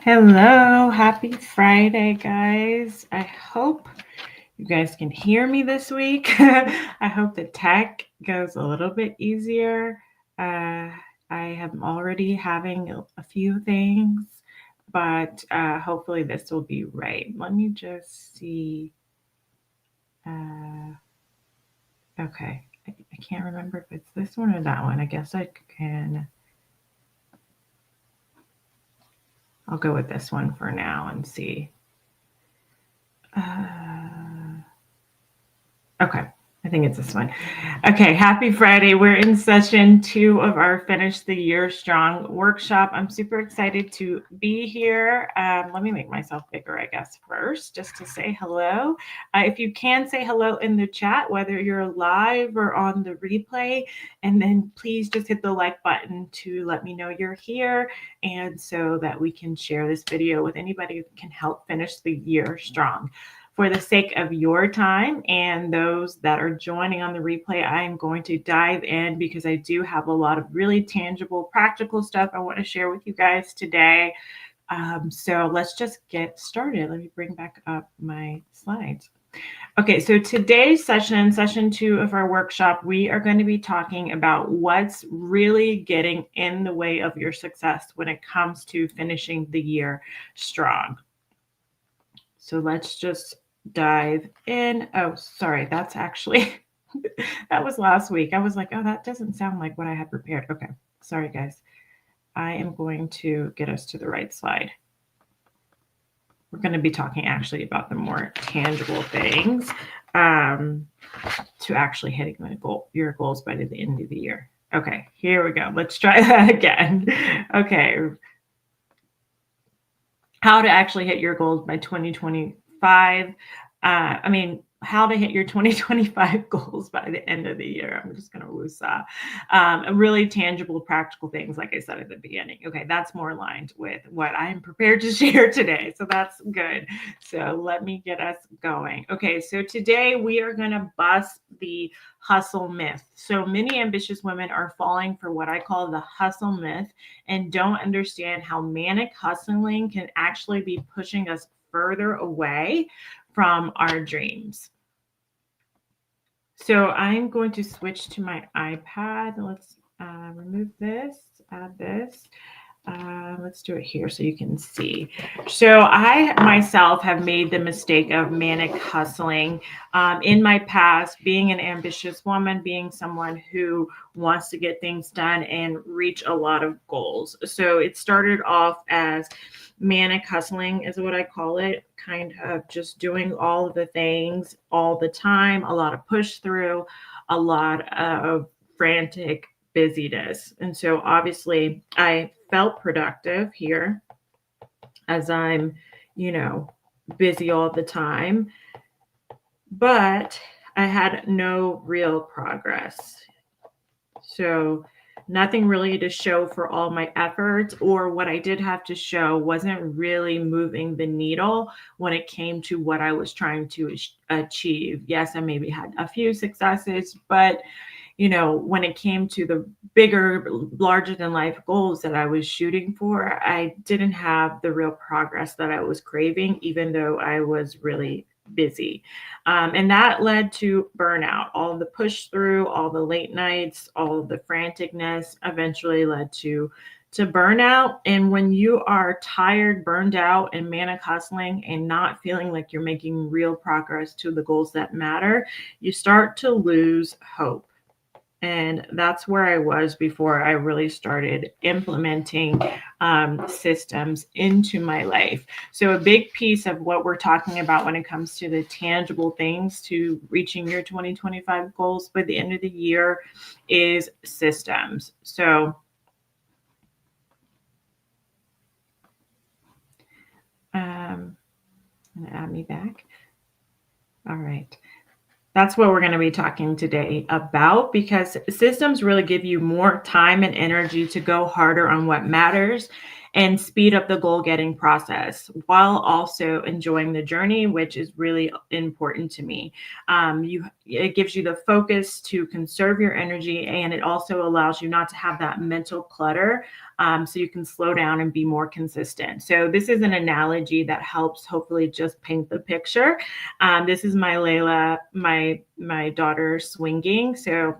Hello, happy Friday, guys. I hope you guys can hear me this week. I hope the tech goes a little bit easier. Uh, I am already having a few things, but hopefully this will be right. Let me just see. Uh, okay, I can't remember if it's this one or that one. I guess I can. I'll go with this one for now and see. Okay, I think it's this one. Okay, happy Friday. We're in session 2 of our Finish the Year Strong workshop. I'm super excited to be here. Let me make myself bigger, I guess, first, just to say hello. If you can say hello in the chat, whether you're live or on the replay, and then please just hit the like button to let me know you're here, and so that we can share this video with anybody who can help finish the year strong. For the sake of your time and those that are joining on the replay, I am going to dive in because I do have a lot of really tangible, practical stuff I want to share with you guys today. So let's just get started. Let me bring back up my slides. Okay, so today's session 2 of our workshop, we are going to be talking about what's really getting in the way of your success when it comes to finishing the year strong. So let's just dive in. Oh, sorry, that's actually, that was last week. I was like, oh, that doesn't sound like what I had prepared. Okay, sorry, guys. I am going to get us to the right slide. We're going to be talking actually about the more tangible things to actually hitting your goals by the end of the year. Okay, here we go. Let's try that again. Okay. How to actually hit your goals by 2025. How to hit your 2025 goals by the end of the year. I'm just going to woosah. Really tangible, practical things, like I said at the beginning. Okay, that's more aligned with what I am prepared to share today. So that's good. So let me get us going. Okay, so today we are going to bust the hustle myth. So many ambitious women are falling for what I call the hustle myth and don't understand how manic hustling can actually be pushing us further away from our dreams. So I'm going to switch to my iPad. Let's remove this, add this. Let's do it here so you can see. So I myself have made the mistake of manic hustling in my past, being an ambitious woman, being someone who wants to get things done and reach a lot of goals. So it started off as manic hustling is what I call it, kind of just doing all of the things all the time, a lot of push through, a lot of frantic busyness. And so obviously I felt productive here as I'm, busy all the time, but I had no real progress. So nothing really to show for all my efforts, or what I did have to show wasn't really moving the needle when it came to what I was trying to achieve. Yes, I maybe had a few successes, but when it came to the bigger, larger than life goals that I was shooting for, I didn't have the real progress that I was craving, even though I was really busy. And that led to burnout. All of the push through, all the late nights, all of the franticness eventually led to burnout. And when you are tired, burned out, and manic hustling and not feeling like you're making real progress to the goals that matter, you start to lose hope. And that's where I was before I really started implementing systems into my life. So a big piece of what we're talking about when it comes to the tangible things to reaching your 2025 goals by the end of the year is systems. So add me back. All right. That's what we're going to be talking today about, because systems really give you more time and energy to go harder on what matters and speed up the goal getting process while also enjoying the journey, which is really important to me. It gives you the focus to conserve your energy, and it also allows you not to have that mental clutter, so you can slow down and be more consistent. So this is an analogy that helps hopefully just paint the picture. This is my Layla, my daughter swinging. So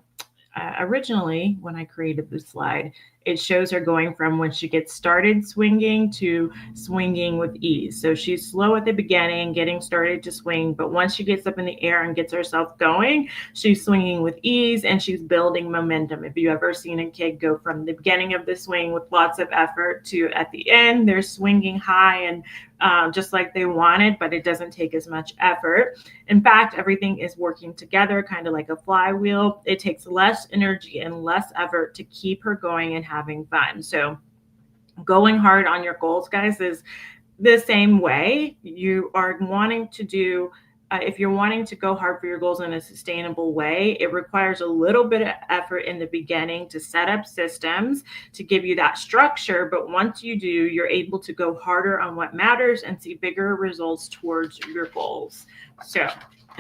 originally, when I created the slide, it shows her going from when she gets started swinging to swinging with ease. So she's slow at the beginning, getting started to swing, but once she gets up in the air and gets herself going, she's swinging with ease and she's building momentum. If you ever seen a kid go from the beginning of the swing with lots of effort to at the end, they're swinging high and just like they wanted, but it doesn't take as much effort. In fact, everything is working together, kind of like a flywheel. It takes less energy and less effort to keep her going and having fun. So going hard on your goals, guys, is the same way. You are wanting to do, if you're wanting to go hard for your goals in a sustainable way, it requires a little bit of effort in the beginning to set up systems to give you that structure. But once you do, you're able to go harder on what matters and see bigger results towards your goals. So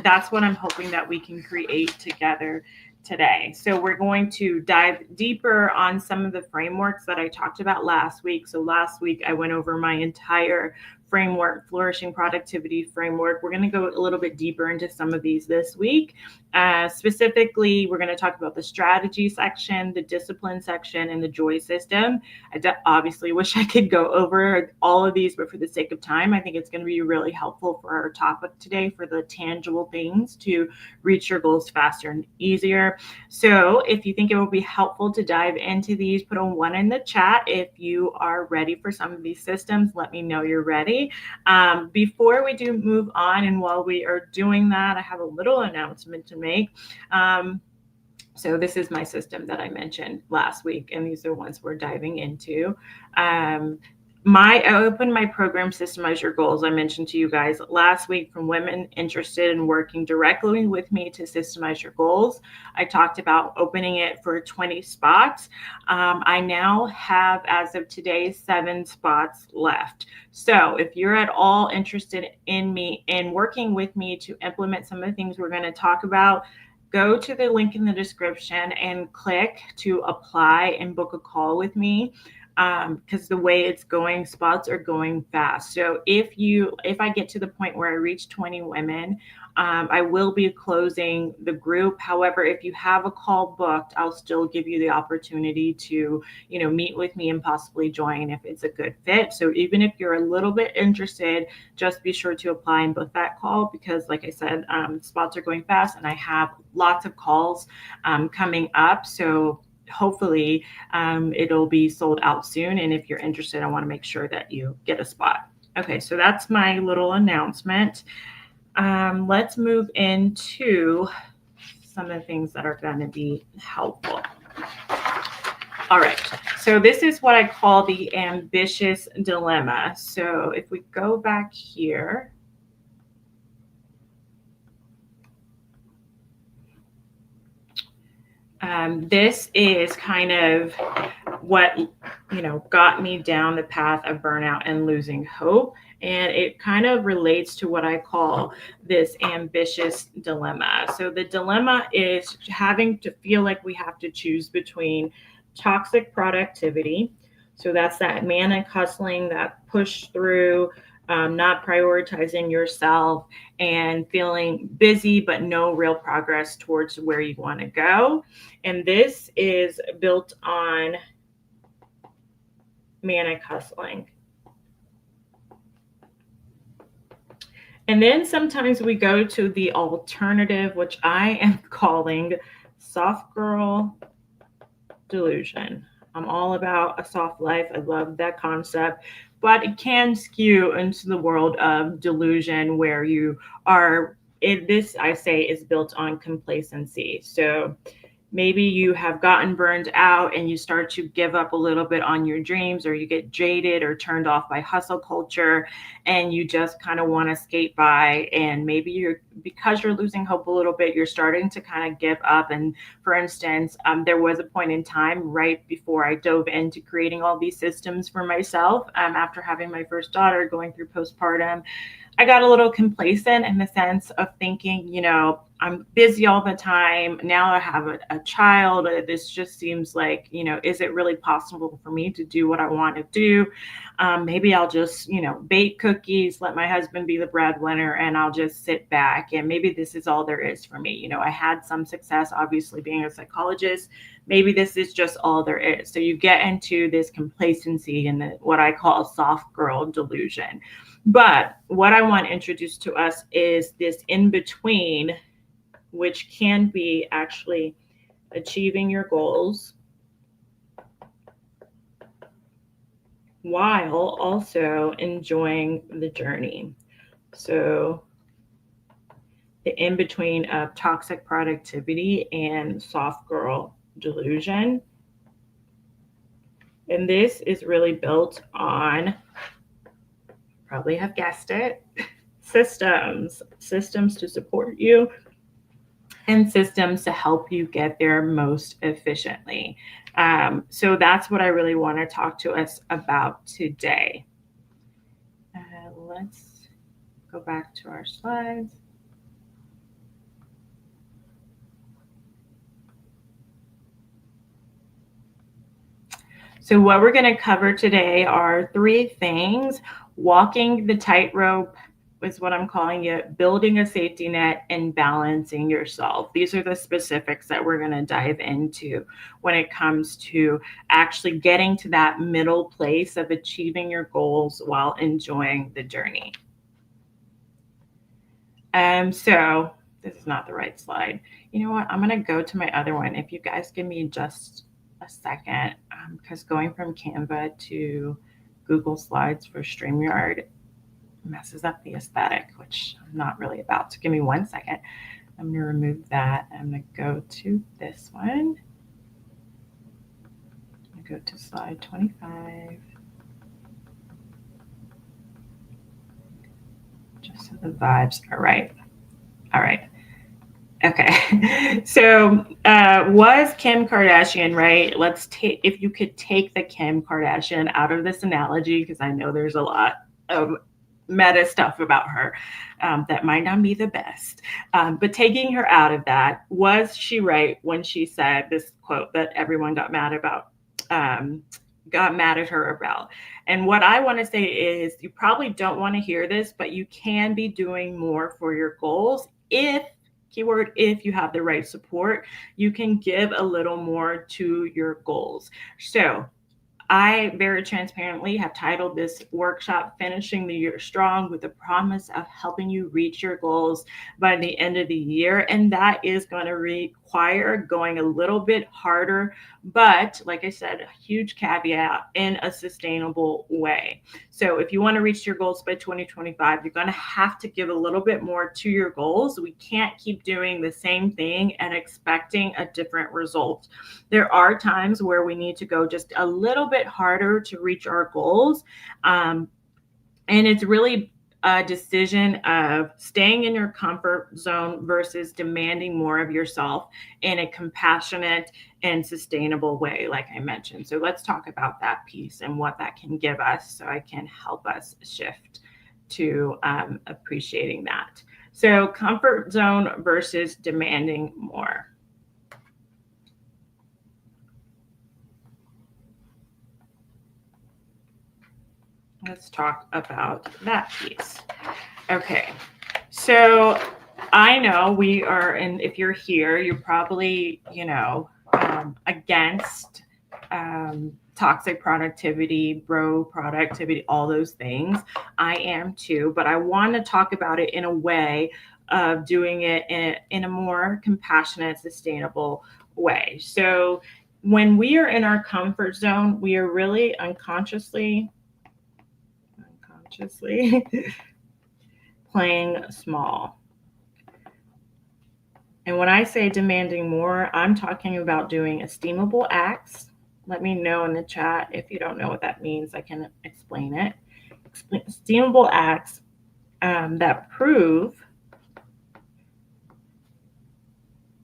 that's what I'm hoping that we can create together today. So we're going to dive deeper on some of the frameworks that I talked about last week. So last week I went over my entire framework, flourishing productivity framework. We're going to go a little bit deeper into some of these this week. Specifically, we're going to talk about the strategy section, the discipline section, and the joy system. I obviously wish I could go over all of these, but for the sake of time, I think it's going to be really helpful for our topic today for the tangible things to reach your goals faster and easier. So if you think it will be helpful to dive into these, put a 1 in the chat. If you are ready for some of these systems, let me know you're ready. Before we do move on, and while we are doing that, I have a little announcement to make. So this is my system that I mentioned last week, and these are ones we're diving into. I opened my program, Systemize Your Goals. I mentioned to you guys last week from women interested in working directly with me to systemize your goals. I talked about opening it for 20 spots. I now have, as of today, 7 spots left. So if you're at all interested in working with me to implement some of the things we're going to talk about, go to the link in the description and click to apply and book a call with me. Because the way it's going, spots are going fast. So if I get to the point where I reach 20 women, I will be closing the group. However, if you have a call booked, I'll still give you the opportunity to, meet with me and possibly join if it's a good fit. So even if you're a little bit interested, just be sure to apply and book that call because, like I said, spots are going fast and I have lots of calls coming up. So hopefully it'll be sold out soon. And if you're interested, I want to make sure that you get a spot. Okay, so that's my little announcement. Let's move into some of the things that are going to be helpful. All right, so this is what I call the ambitious dilemma. So if we go back here, this is kind of what, got me down the path of burnout and losing hope. And it kind of relates to what I call this ambitious dilemma. So the dilemma is having to feel like we have to choose between toxic productivity. So that's that manic hustling, that push through, not prioritizing yourself and feeling busy, but no real progress towards where you want to go. And this is built on manic hustling. And then sometimes we go to the alternative, which I am calling soft girl delusion. I'm all about a soft life. I love that concept, but it can skew into the world of delusion where you are, this I say is built on complacency. So maybe you have gotten burned out and you start to give up a little bit on your dreams, or you get jaded or turned off by hustle culture and you just kind of want to skate by, and maybe because you're losing hope a little bit, you're starting to kind of give up. And for instance, there was a point in time right before I dove into creating all these systems for myself, after having my first daughter, going through postpartum, I got a little complacent in the sense of thinking, I'm busy all the time. Now I have a child. This just seems like, is it really possible for me to do what I want to do? Maybe I'll just, bake cookies, let my husband be the breadwinner, and I'll just sit back. And maybe this is all there is for me. I had some success, obviously, being a psychologist. Maybe this is just all there is. So you get into this complacency and what I call soft girl delusion. But what I want to introduce to us is this in between, which can be actually achieving your goals while also enjoying the journey. So the in between of toxic productivity and soft girl delusion. And this is really built on, probably have guessed it, systems to support you and systems to help you get there most efficiently. So that's what I really want to talk to us about today. Let's go back to our slides. So what we're going to cover today are 3 things: walking the tightrope is what I'm calling it, building a safety net, and balancing yourself. These are the specifics that we're going to dive into when it comes to actually getting to that middle place of achieving your goals while enjoying the journey. So this is not the right slide. You know what? I'm going to go to my other one. If you guys give me just a second, because going from Canva to Google Slides for StreamYard messes up the aesthetic, which I'm not really about. So give me 1 second. I'm going to remove that. I'm going to go to this one. I'm going to go to slide 25. Just so the vibes are right. All right. Okay. So was Kim Kardashian right? If you could take the Kim Kardashian out of this analogy, because I know there's a lot of meta stuff about her that might not be the best. But taking her out of that, was she right when she said this quote that everyone got mad at her about? And what I want to say is, you probably don't want to hear this, but you can be doing more for your goals if you have the right support. You can give a little more to your goals. So I very transparently have titled this workshop Finishing the Year Strong, with the promise of helping you reach your goals by the end of the year. And that is going to require going a little bit harder, but like I said, a huge caveat, in a sustainable way. So if you want to reach your goals by 2025, you're going to have to give a little bit more to your goals. We can't keep doing the same thing and expecting a different result. There are times where we need to go just a little bit harder to reach our goals. And it's really a decision of staying in your comfort zone versus demanding more of yourself in a compassionate and sustainable way, like I mentioned. So let's talk about that piece and what that can give us, so I can help us shift to appreciating that. So comfort zone versus demanding more. Let's talk about that piece. Okay, so I know we are, and if you're here, you're probably, against toxic productivity, bro productivity, all those things. I am too, but I want to talk about it in a way of doing it in a more compassionate, sustainable way. So when we are in our comfort zone, we are really unconsciously playing small. And when I say demanding more, I'm talking about doing esteemable acts. Let me know in the chat if you don't know what that means. I can explain it. Esteemable acts that prove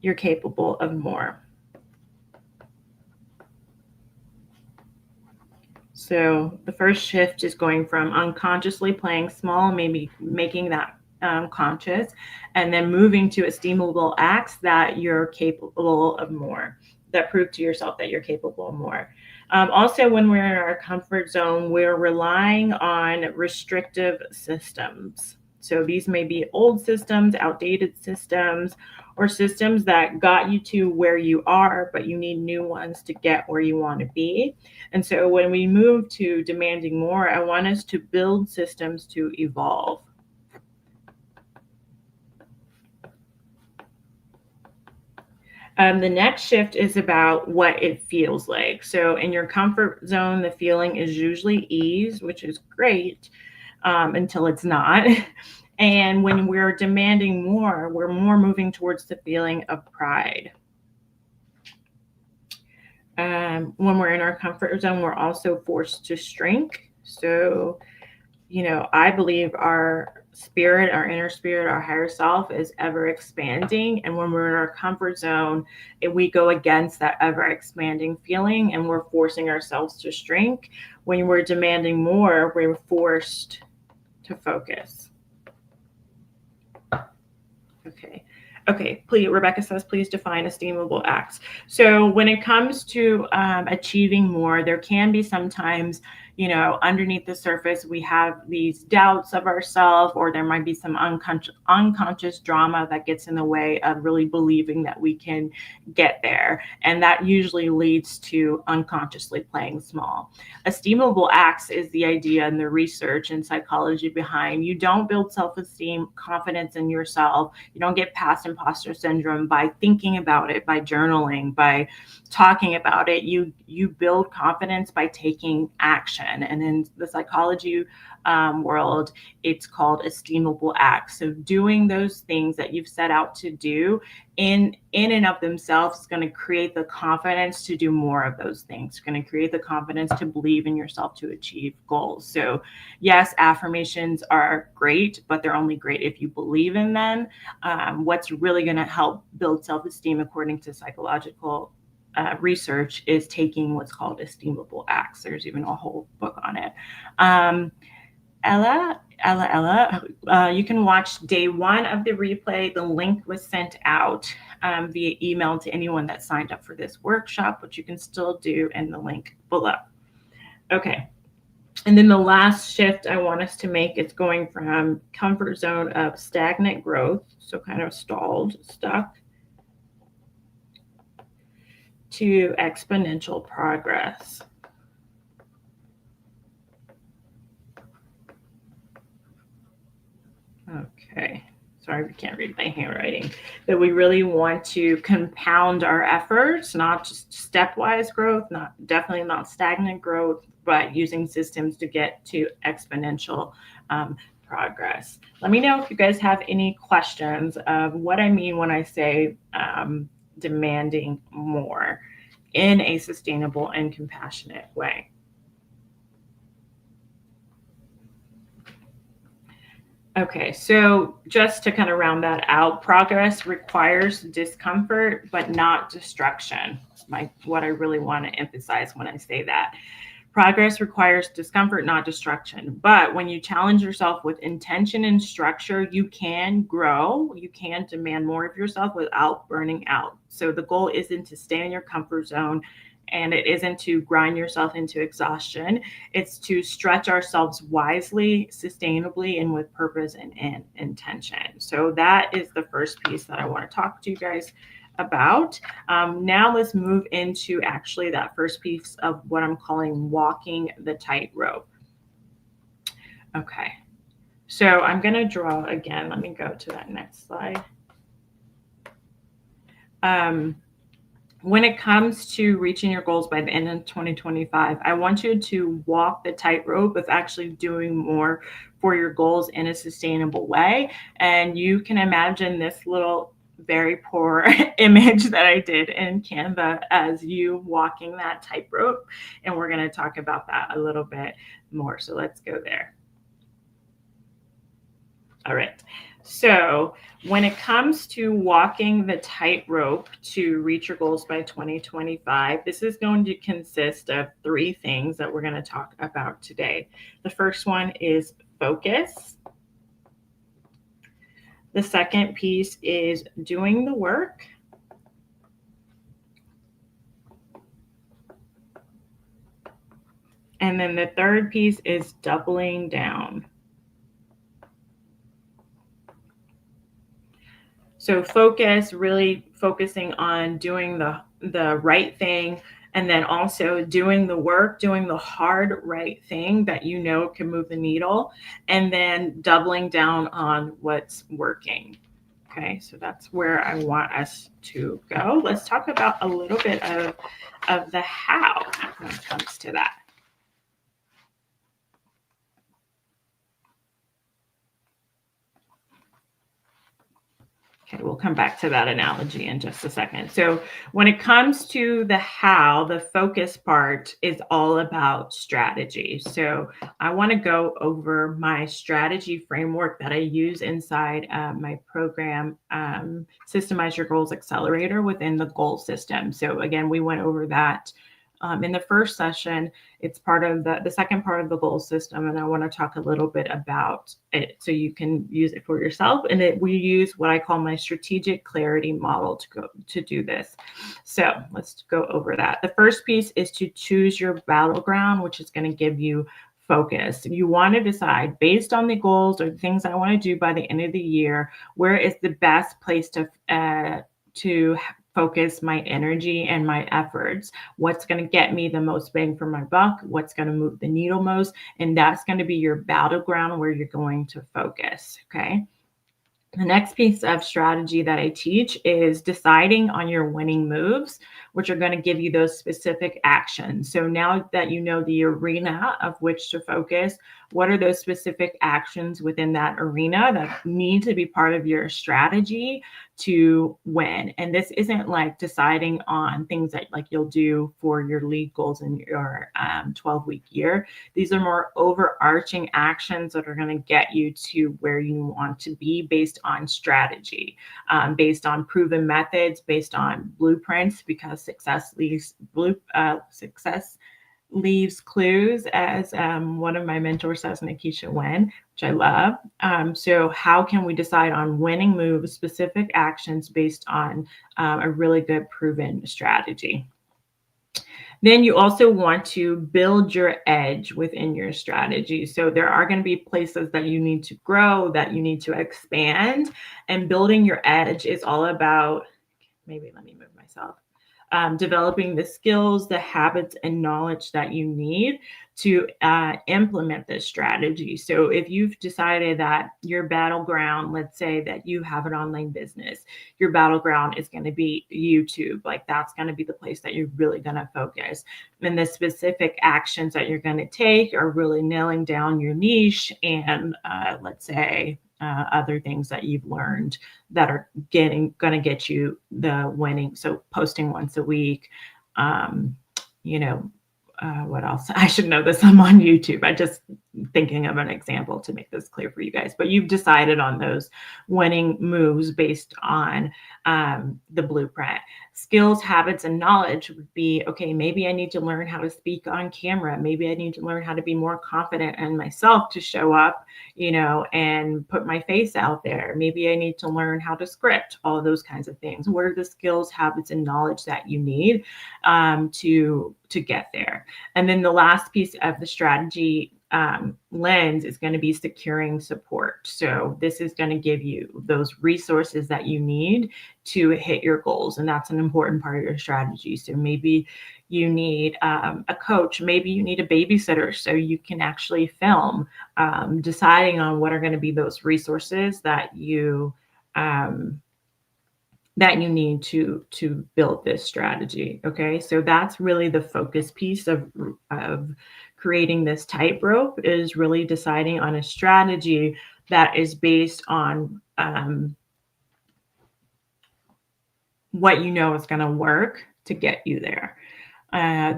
you're capable of more. So the first shift is going from unconsciously playing small, maybe making that conscious, and then moving to esteemable acts that you're capable of more, that prove to yourself that you're capable of more. Also, when we're in our comfort zone, we're relying on restrictive systems. So these may be old systems, outdated systems, or systems that got you to where you are, but you need new ones to get where you want to be. And so when we move to demanding more, I want us to build systems to evolve. The next shift is about what it feels like. So in your comfort zone, the feeling is usually ease, which is great until it's not. And when we're demanding more, we're more moving towards the feeling of pride. When we're in our comfort zone, we're also forced to shrink. So, I believe our spirit, our inner spirit, our higher self is ever expanding. And when we're in our comfort zone, we go against that ever expanding feeling and we're forcing ourselves to shrink. When we're demanding more, we're forced to focus. Okay, please, Rebecca says, please define esteemable acts. So when it comes to achieving more, there can be sometimes, underneath the surface, we have these doubts of ourselves, or there might be some unconscious drama that gets in the way of really believing that we can get there. And that usually leads to unconsciously playing small. Esteemable acts is the idea and the research and psychology behind you don't build self-esteem, confidence in yourself. You don't get past imposter syndrome by thinking about it, by journaling, by talking about it. You build confidence by taking action. And in the psychology world, it's called esteemable acts. So doing those things that you've set out to do in and of themselves is going to create the confidence to do more of those things. It's going to create the confidence to believe in yourself to achieve goals. So yes, affirmations are great, but they're only great if you believe in them. What's really going to help build self-esteem, according to psychological research, is taking what's called esteemable acts. There's even a whole book on it. Ella, you can watch day 1 of the replay. The link was sent out via email to anyone that signed up for this workshop, which you can still do in the link below. Okay. And then the last shift I want us to make is going from comfort zone of stagnant growth, so kind of stalled, stuck, to exponential progress. Okay, sorry, we can't read my handwriting. That we really want to compound our efforts, not just stepwise growth, definitely not stagnant growth, but using systems to get to exponential progress. Let me know if you guys have any questions of what I mean when I say demanding more in a sustainable and compassionate way. Okay, so just to kind of round that out, progress requires discomfort, but not destruction. What I really want to emphasize when I say that. Progress requires discomfort, not destruction. But when you challenge yourself with intention and structure, you can grow. You can demand more of yourself without burning out. So the goal isn't to stay in your comfort zone, and it isn't to grind yourself into exhaustion. It's to stretch ourselves wisely, sustainably, and with purpose and intention. So that is the first piece that I want to talk to you guys about. Now let's move into actually that first piece of what I'm calling walking the tightrope. Okay, so I'm going to draw again. Let me go to that next slide. When it comes to reaching your goals by the end of 2025, I want you to walk the tightrope of actually doing more for your goals in a sustainable way. And you can imagine this little very poor image that I did in Canva as you walking that tightrope. And we're going to talk about that a little bit more. So let's go there. All right. So when it comes to walking the tightrope to reach your goals by 2025, this is going to consist of three things that we're going to talk about today. The first one is focus. The second piece is doing the work. And then the third piece is doubling down. So focus, really focusing on doing the right thing, and then also doing the work, doing the hard right thing that you know can move the needle, and then doubling down on what's working. Okay, so that's where I want us to go. Let's talk about a little bit of the how when it comes to that. Okay, we'll come back to that analogy in just a second. So, when it comes to the how, the focus part is all about strategy. So, I want to go over my strategy framework that I use inside my program, Systemize Your Goals Accelerator within the goal system. So, again, we went over that in the first session. It's part of the second part of the goal system, and I want to talk a little bit about it so you can use it for yourself. And we use what I call my strategic clarity model to do this. So let's go over that. The first piece is to choose your battleground, which is going to give you focus. You want to decide based on the goals or the things I want to do by the end of the year, where is the best place to focus my energy and my efforts, what's going to get me the most bang for my buck, what's going to move the needle most, and that's going to be your battleground where you're going to focus. Okay. The next piece of strategy that I teach is deciding on your winning moves, which are going to give you those specific actions. So now that you know the arena of which to focus, what are those specific actions within that arena that need to be part of your strategy to win? And this isn't like deciding on things that like you'll do for your league goals in your 12-week year. These are more overarching actions that are going to get you to where you want to be based on strategy, based on proven methods, based on blueprints, because success leaves clues, as one of my mentors says, Nikisha Wen, which I love. So how can we decide on winning moves, specific actions based on a really good proven strategy? Then you also want to build your edge within your strategy. So there are going to be places that you need to grow, that you need to expand, and building your edge is all about, maybe let me move myself, developing the skills, the habits, and knowledge that you need to implement this strategy. So if you've decided that your battleground, let's say that you have an online business, your battleground is going to be YouTube, like that's going to be the place that you're really going to focus. And the specific actions that you're going to take are really nailing down your niche and let's say other things that you've learned that are going to get you the winning. So posting once a week, what else? I should know this. I'm on YouTube. I just thinking of an example to make this clear for you guys. But you've decided on those winning moves based on the blueprint. Skills, habits, and knowledge would be, okay, maybe I need to learn how to speak on camera. Maybe I need to learn how to be more confident in myself to show up, and put my face out there. Maybe I need to learn how to script, all of those kinds of things. What are the skills, habits, and knowledge that you need to get there? And then the last piece of the strategy lens is going to be securing support. So this is going to give you those resources that you need to hit your goals. And that's an important part of your strategy. So maybe you need a coach, maybe you need a babysitter so you can actually film, deciding on what are going to be those resources that you need to build this strategy. Okay, so that's really the focus piece of creating this tightrope, is really deciding on a strategy that is based on what you know is going to work to get you there.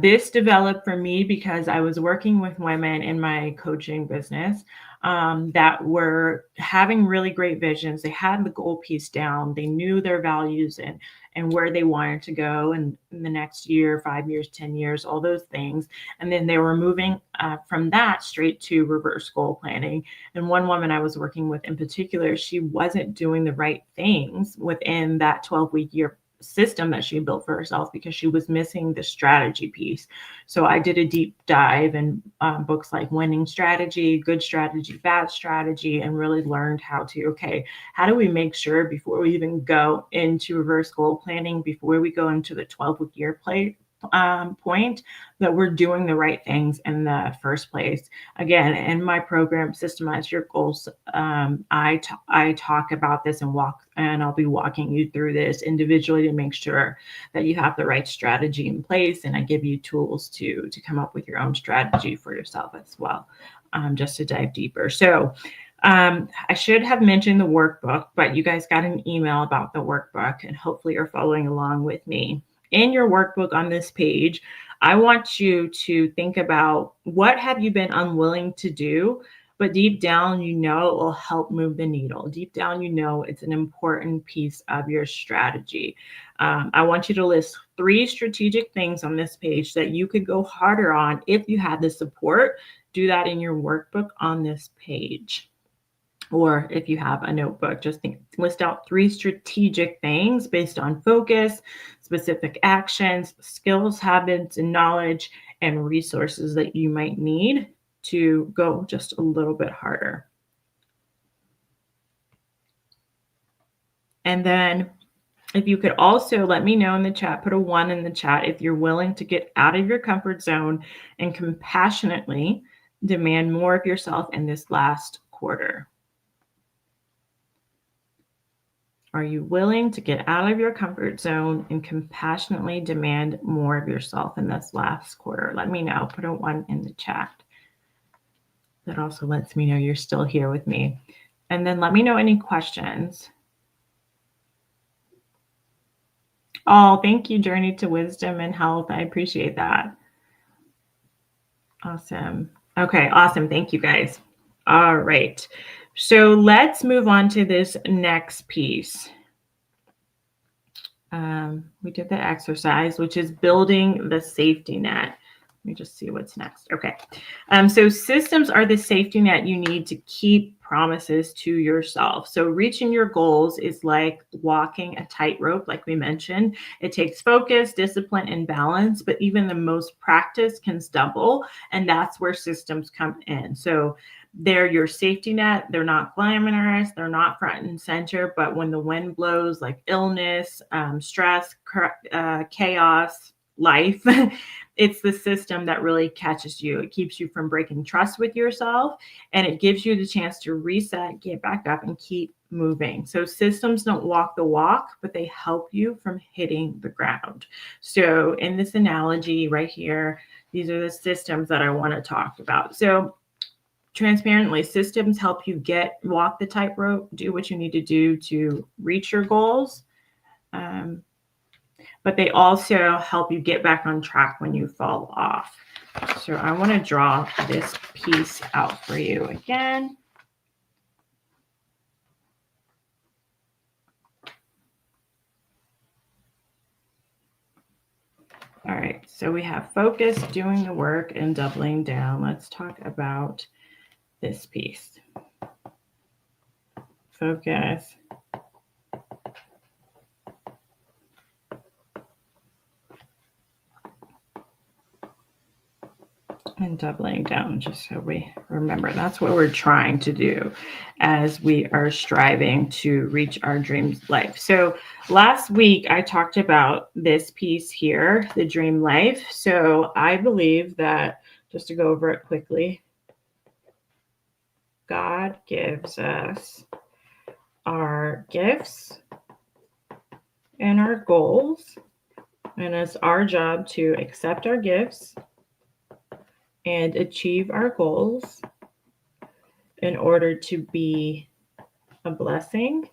This developed for me because I was working with women in my coaching business that were having really great visions. They had the goal piece down. They knew their values and where they wanted to go in the next year, 5 years, 10 years, all those things. And then they were moving from that straight to reverse goal planning. And one woman I was working with in particular, she wasn't doing the right things within that 12-week year system that she built for herself because she was missing the strategy piece. So I did a deep dive in books like Winning Strategy, Good Strategy, Bad Strategy, and really learned how do we make sure before we even go into reverse goal planning, before we go into the 12-week year point, that we're doing the right things in the first place. Again, in my program, Systemize Your Goals, I talk about this and I'll be walking you through this individually to make sure that you have the right strategy in place. And I give you tools to come up with your own strategy for yourself as well, just to dive deeper. So I should have mentioned the workbook, but you guys got an email about the workbook, and hopefully you're following along with me. In your workbook on this page, I want you to think about what have you been unwilling to do, but deep down, you know it will help move the needle. Deep down, you know it's an important piece of your strategy. I want you to list 3 strategic things on this page that you could go harder on if you had the support. Do that in your workbook on this page. Or if you have a notebook, just list out 3 strategic things based on focus, specific actions, skills, habits, and knowledge, and resources that you might need to go just a little bit harder. And then if you could also let me know in the chat, put a 1 in the chat if you're willing to get out of your comfort zone and compassionately demand more of yourself in this last quarter. Are you willing to get out of your comfort zone and compassionately demand more of yourself in this last quarter? Let me know. Put a 1 in the chat. That also lets me know you're still here with me. And then let me know any questions. Oh, thank you, Journey to Wisdom and Health. I appreciate that. Awesome. Okay, awesome. Thank you, guys. All right. So let's move on to this next piece. We did the exercise, which is building the safety net. Let me just see what's next. Okay. So systems are the safety net you need to keep promises to yourself. So reaching your goals is like walking a tightrope, like we mentioned. It takes focus, discipline, and balance, but even the most practice can stumble, and that's where systems come in. So they're your safety net. They're not glamorous. They're not front and center. But when the wind blows, like illness, stress, chaos, life, it's the system that really catches you. It keeps you from breaking trust with yourself, and it gives you the chance to reset, get back up, and keep moving. So systems don't walk the walk, but they help you from hitting the ground. So in this analogy right here, these are the systems that I want to talk about. So transparently, systems help you walk the tightrope, do what you need to do to reach your goals. But they also help you get back on track when you fall off. So I want to draw this piece out for you again. All right, so we have focus, doing the work, and doubling down. Let's talk about this piece. Focus. And doubling down, just so we remember. That's what we're trying to do as we are striving to reach our dream life. So last week, I talked about this piece here, the dream life. So I believe that, just to go over it quickly, God gives us our gifts and our goals, and it's our job to accept our gifts and achieve our goals in order to be a blessing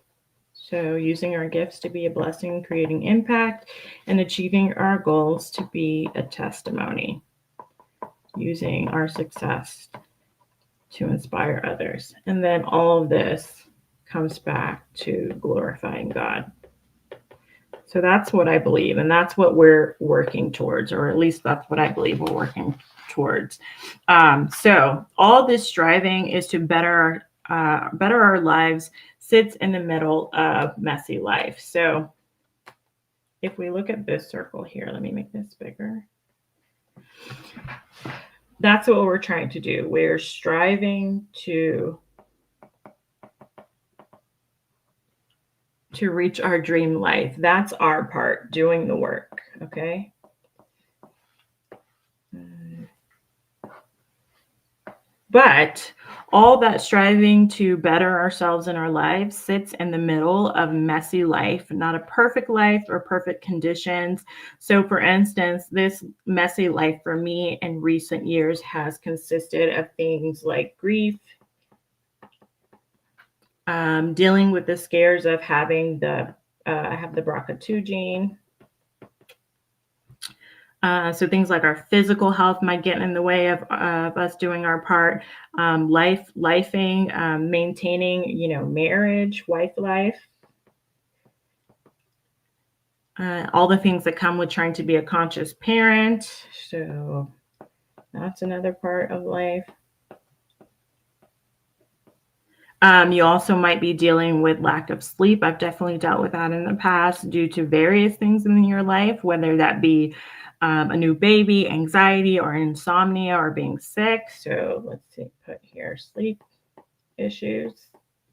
So using our gifts to be a blessing, creating impact, and achieving our goals to be a testimony. Using our success to inspire others. And then all of this comes back to glorifying God. So that's what I believe, and that's what we're working towards, or at least that's what I believe we're working towards. So all this striving is to better our lives sits in the middle of messy life. So if we look at this circle here, let me make this bigger. That's what we're trying to do. We're striving to reach our dream life. That's our part, doing the work, okay? But all that striving to better ourselves in our lives sits in the middle of messy life, not a perfect life or perfect conditions. So, for instance, this messy life for me in recent years has consisted of things like grief, dealing with the scares of having I have the BRCA2 gene. So things like our physical health might get in the way of us doing our part. Lifing, maintaining, marriage, wife life. All the things that come with trying to be a conscious parent. So that's another part of life. You also might be dealing with lack of sleep. I've definitely dealt with that in the past due to various things in your life, whether that be a new baby, anxiety, or insomnia, or being sick. So let's see, put here sleep issues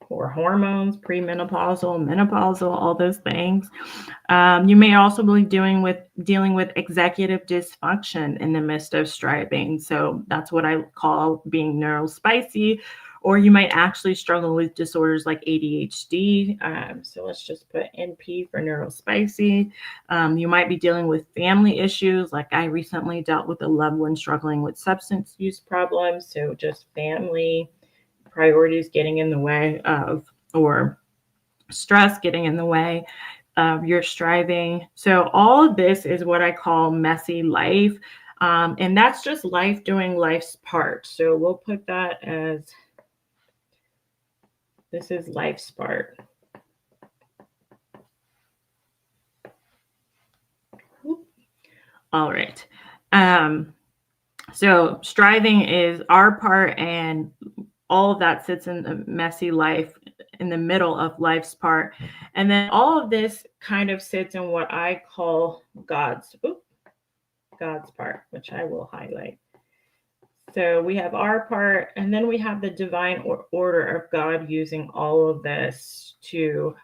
or hormones, premenopausal, menopausal, all those things. You may also be dealing with executive dysfunction in the midst of striving. So that's what I call being neurospicy. Or you might actually struggle with disorders like ADHD. So let's just put NP for neurospicy. You might be dealing with family issues. Like I recently dealt with a loved one struggling with substance use problems. So just family priorities getting in the way of, or stress getting in the way of your striving. So all of this is what I call messy life. And that's just life doing life's part. So we'll put that as, this is life's part. All right. So striving is our part, and all of that sits in the messy life in the middle of life's part. And then all of this kind of sits in what I call God's part, which I will highlight. So we have our part, and then we have the divine order of God using all of this to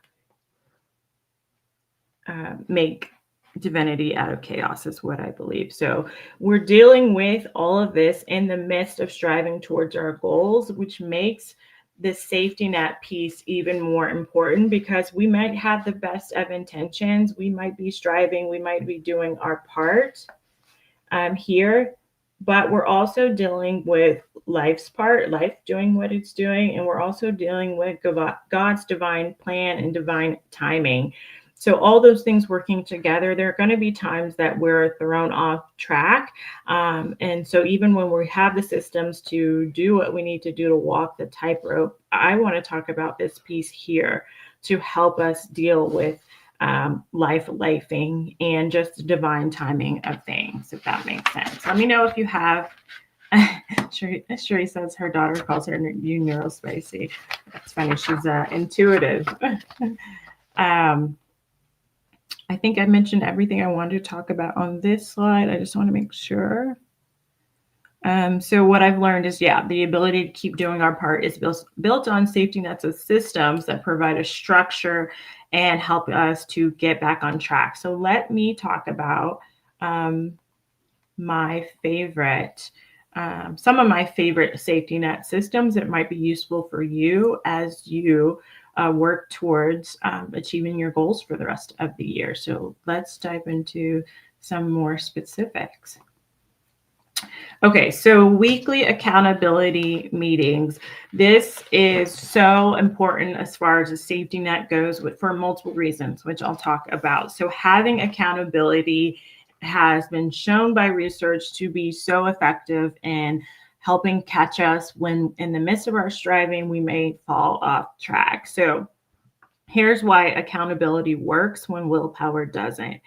make divinity out of chaos, is what I believe. So we're dealing with all of this in the midst of striving towards our goals, which makes the safety net piece even more important, because we might have the best of intentions. We might be striving, we might be doing our part here, but we're also dealing with life's part, life doing what it's doing, and we're also dealing with God's divine plan and divine timing. So all those things working together, there are going to be times that we're thrown off track. And so even when we have the systems to do what we need to do to walk the tightrope, I want to talk about this piece here to help us deal with lifing and just divine timing of things, if that makes sense. Let me know if you have. Sherry says her daughter calls her you neurospicy. That's funny. She's intuitive. I think I mentioned everything I wanted to talk about on this slide. I just want to make sure. So what I've learned is, the ability to keep doing our part is built on safety nets of systems that provide a structure and help us to get back on track. So let me talk about my favorite, some of my favorite safety net systems that might be useful for you as you work towards achieving your goals for the rest of the year. So let's dive into some more specifics. Okay, so weekly accountability meetings. This is so important as far as a safety net goes for multiple reasons, which I'll talk about. So having accountability has been shown by research to be so effective in helping catch us when in the midst of our striving, we may fall off track. So here's why accountability works when willpower doesn't.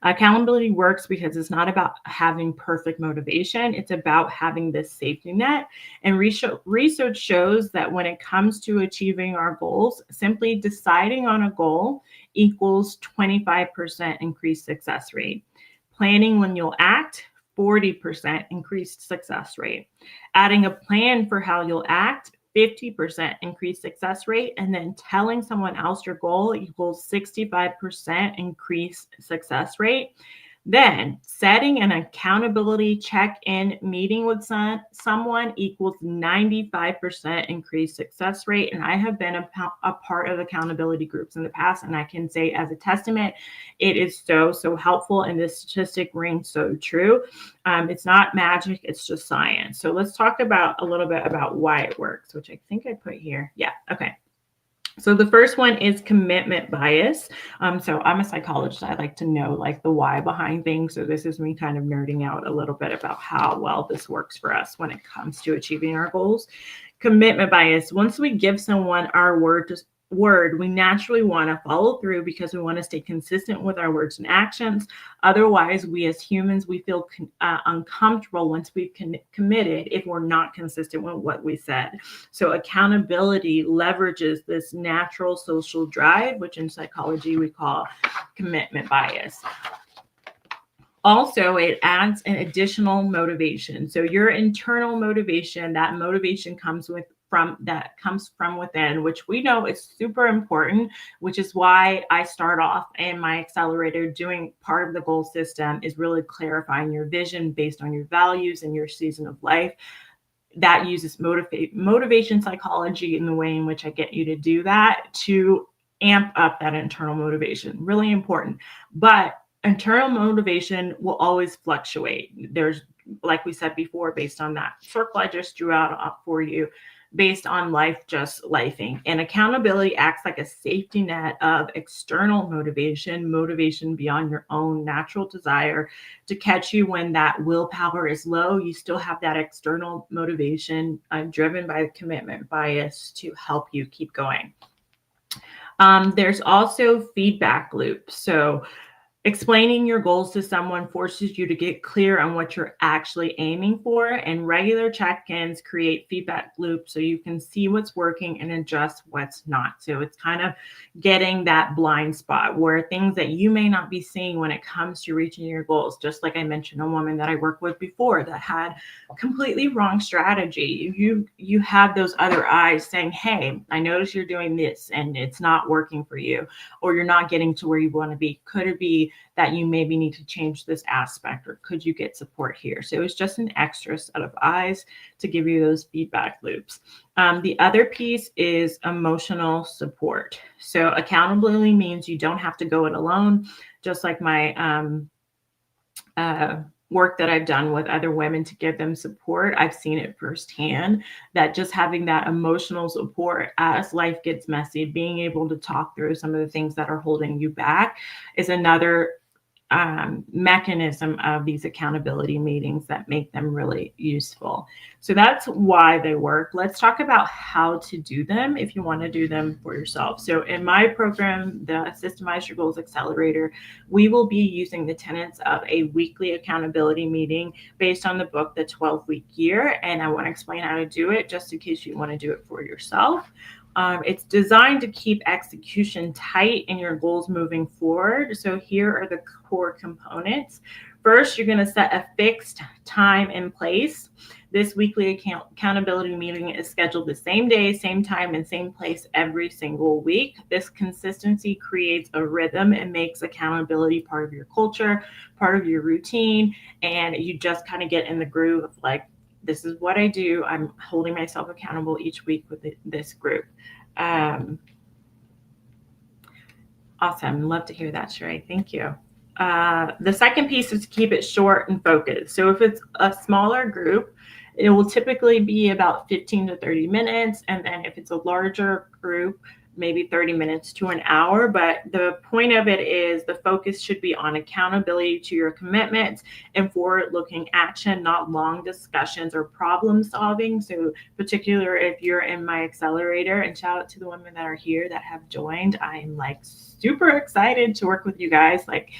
Accountability works because it's not about having perfect motivation, it's about having this safety net. And research shows that when it comes to achieving our goals, simply deciding on a goal equals 25% increased success rate. Planning when you'll act, 40% increased success rate. Adding a plan for how you'll act, 50% increased success rate, and then telling someone else your goal equals 65% increased success rate. Then setting an accountability check-in meeting with someone equals 95% increased success rate. And I have been a part of accountability groups in the past, and I can say as a testament, it is so helpful, and this statistic rings so true. It's not magic, it's just science. So let's talk about a little bit about why it works, which I think I put here. Yeah, okay. So the first one is commitment bias. So I'm a psychologist. I like to know like the why behind things. So this is me kind of nerding out a little bit about how well this works for us when it comes to achieving our goals. Commitment bias. Once we give someone our word, we naturally want to follow through because we want to stay consistent with our words and actions. Otherwise, we as humans, we feel uncomfortable once we've committed if we're not consistent with what we said. So accountability leverages this natural social drive, which in psychology we call commitment bias. Also, it adds an additional motivation. So your internal motivation, that motivation comes from within, which we know is super important, which is why I start off in my accelerator doing part of the goal system is really clarifying your vision based on your values and your season of life. That uses motivation psychology in the way in which I get you to do that to amp up that internal motivation. Really important. But internal motivation will always fluctuate. There's, like we said before, based on that circle I just drew out for you, based on life just lifing. And accountability acts like a safety net of external motivation beyond your own natural desire to catch you when that willpower is low. You still have that external motivation driven by the commitment bias to help you keep going. There's also feedback loops. So explaining your goals to someone forces you to get clear on what you're actually aiming for, and regular check-ins create feedback loops so you can see what's working and adjust what's not. So it's kind of getting that blind spot where things that you may not be seeing when it comes to reaching your goals. Just like I mentioned, a woman that I worked with before that had completely wrong strategy. You have those other eyes saying, hey, I notice you're doing this and it's not working for you, or you're not getting to where you want to be. Could it be that you maybe need to change this aspect, or could you get support here? So it's just an extra set of eyes to give you those feedback loops. The other piece is emotional support. So accountability means you don't have to go it alone. Just like my work that I've done with other women to give them support, I've seen it firsthand that just having that emotional support as life gets messy, being able to talk through some of the things that are holding you back is another mechanism of these accountability meetings that make them really useful. So that's why they work. Let's talk about how to do them if you want to do them for yourself. So in my program, the Systemize Your Goals Accelerator, we will be using the tenets of a weekly accountability meeting based on the book, The 12-Week Year. And I want to explain how to do it just in case you want to do it for yourself. It's designed to keep execution tight and your goals moving forward. So here are the core components. First, you're going to set a fixed time and place. This weekly accountability meeting is scheduled the same day, same time, and same place every single week. This consistency creates a rhythm and makes accountability part of your culture, part of your routine, and you just kind of get in the groove of like, this is what I do. I'm holding myself accountable each week with this group. Awesome. Love to hear that, Sheree. Thank you. The second piece is to keep it short and focused. So if it's a smaller group, it will typically be about 15 to 30 minutes. And then if it's a larger group, maybe 30 minutes to an hour. But the point of it is the focus should be on accountability to your commitments and forward looking action, not long discussions or problem solving. So particular if you're in my accelerator, and shout out to the women that are here that have joined. I am like super excited to work with you guys. Like,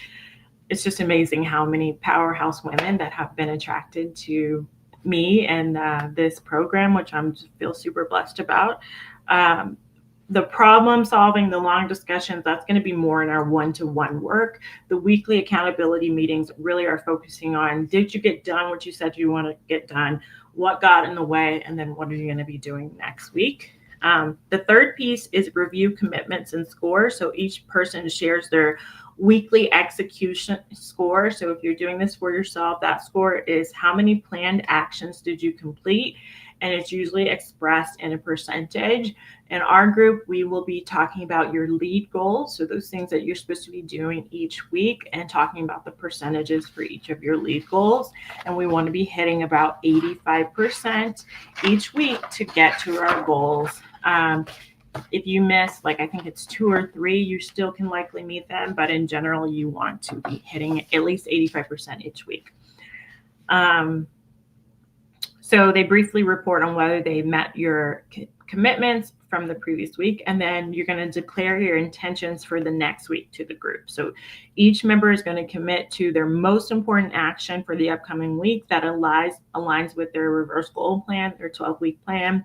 it's just amazing how many powerhouse women that have been attracted to me and this program, which I'm feel super blessed about. The problem solving, the long discussions, that's going to be more in our one-to-one work. The weekly accountability meetings really are focusing on, did you get done what you said you want to get done? What got in the way? And then what are you going to be doing next week? The third piece is review commitments and scores. So each person shares their weekly execution score. So if you're doing this for yourself, that score is how many planned actions did you complete? And it's usually expressed in a percentage. In our group, we will be talking about your lead goals. So those things that you're supposed to be doing each week, and talking about the percentages for each of your lead goals. And we want to be hitting about 85% each week to get to our goals. If you miss, like I think it's 2 or 3, you still can likely meet them. But in general, you want to be hitting at least 85% each week. So they briefly report on whether they met your commitments from the previous week, and then you're going to declare your intentions for the next week to the group. So each member is going to commit to their most important action for the upcoming week that aligns with their reverse goal plan, their 12-week plan.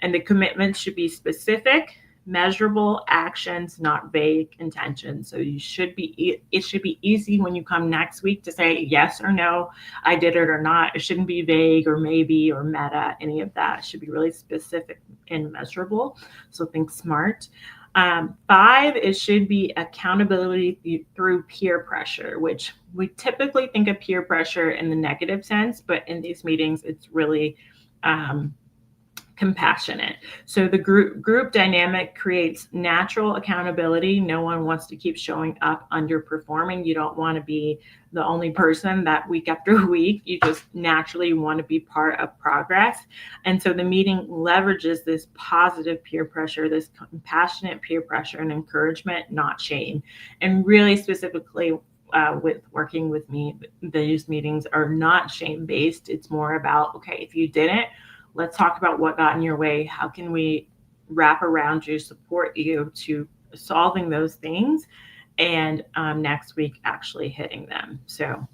And the commitments should be specific, measurable actions, not vague intentions. So it should be easy when you come next week to say yes or no, I did it or not. It shouldn't be vague or maybe or meta, any of that. It should be really specific and measurable. So think SMART. 5, it should be accountability through peer pressure, which we typically think of peer pressure in the negative sense, but in these meetings, it's really compassionate. So the group dynamic creates natural accountability. No one wants to keep showing up underperforming. You don't want to be the only person that week after week. You just naturally want to be part of progress. And so the meeting leverages this positive peer pressure, this compassionate peer pressure and encouragement, not shame. And really specifically with working with me, these meetings are not shame-based. It's more about, okay, if you didn't, let's talk about what got in your way. How can we wrap around you, support you to solving those things, and next week actually hitting them. So,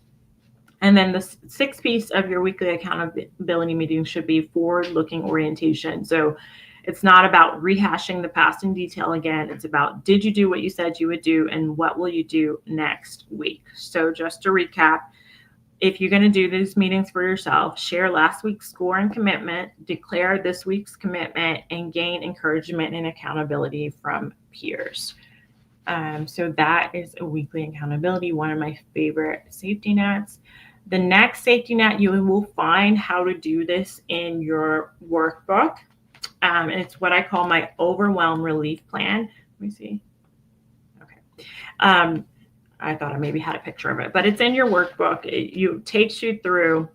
and then the 6th piece of your weekly accountability meeting should be forward-looking orientation. So it's not about rehashing the past in detail again. It's about, did you do what you said you would do, and what will you do next week? So just to recap, if you're going to do these meetings for yourself, share last week's score and commitment, declare this week's commitment, and gain encouragement and accountability from peers. So that is a weekly accountability, one of my favorite safety nets. The next safety net, you will find how to do this in your workbook. And it's what I call my overwhelm relief plan. Let me see. Okay. I thought I maybe had a picture of it, but it's in your workbook. It takes you through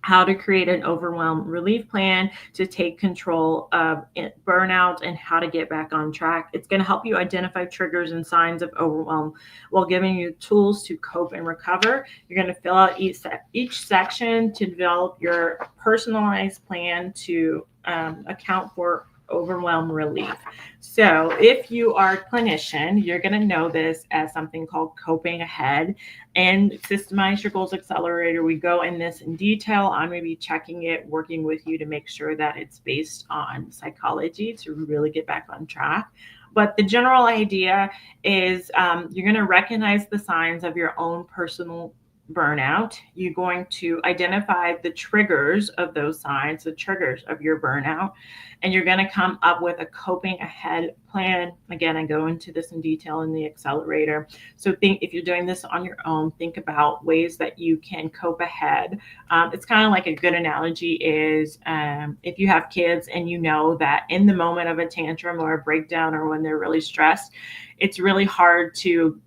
how to create an overwhelm relief plan to take control of burnout and how to get back on track. It's going to help you identify triggers and signs of overwhelm while giving you tools to cope and recover. You're going to fill out each section to develop your personalized plan to account for overwhelm relief. So if you are a clinician, you're going to know this as something called coping ahead. And Systemize Your Goals Accelerator, we go in this in detail. I'm going to be checking it, working with you to make sure that it's based on psychology to really get back on track. But the general idea is you're going to recognize the signs of your own personal burnout. You're going to identify the triggers of those signs, the triggers of your burnout, and you're going to come up with a coping ahead plan. Again, I go into this in detail in the accelerator. So think, if you're doing this on your own, think about ways that you can cope ahead. It's kind of like a good analogy is if you have kids and you know that in the moment of a tantrum or a breakdown or when they're really stressed, it's really hard to,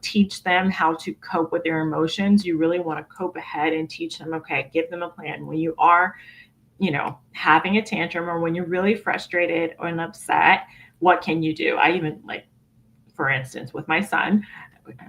teach them how to cope with their emotions. You really want to cope ahead and teach them, okay, give them a plan. When you are, having a tantrum, or when you're really frustrated or upset, what can you do? I even, like, for instance, with my son,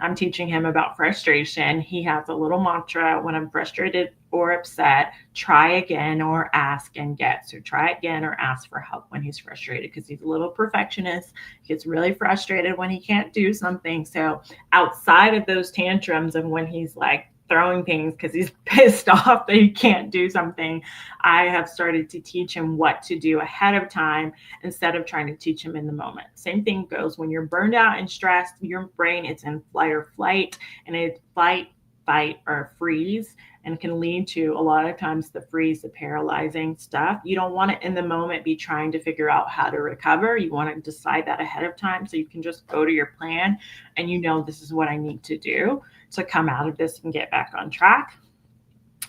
I'm teaching him about frustration. He has a little mantra: when I'm frustrated or upset, try again or ask and get. So try again or ask for help when he's frustrated, because he's a little perfectionist. He gets really frustrated when he can't do something. So outside of those tantrums and when he's like throwing things because he's pissed off that he can't do something, I have started to teach him what to do ahead of time instead of trying to teach him in the moment. Same thing goes when you're burned out and stressed. Your brain is in flight or flight, and it's fight, fight, or freeze, and can lead to, a lot of times, the freeze, the paralyzing stuff. You don't want to in the moment be trying to figure out how to recover. You want to decide that ahead of time so you can just go to your plan and this is what I need to do to come out of this and get back on track.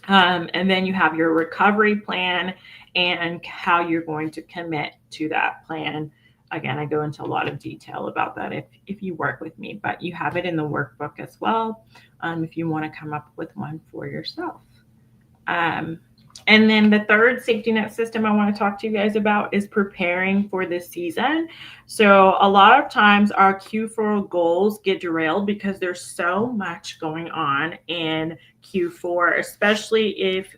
And then you have your recovery plan and how you're going to commit to that plan. Again, I go into a lot of detail about that if you work with me, but you have it in the workbook as well, if you want to come up with one for yourself. And then the third safety net system I want to talk to you guys about is preparing for this season. So a lot of times our Q4 goals get derailed because there's so much going on in Q4, especially if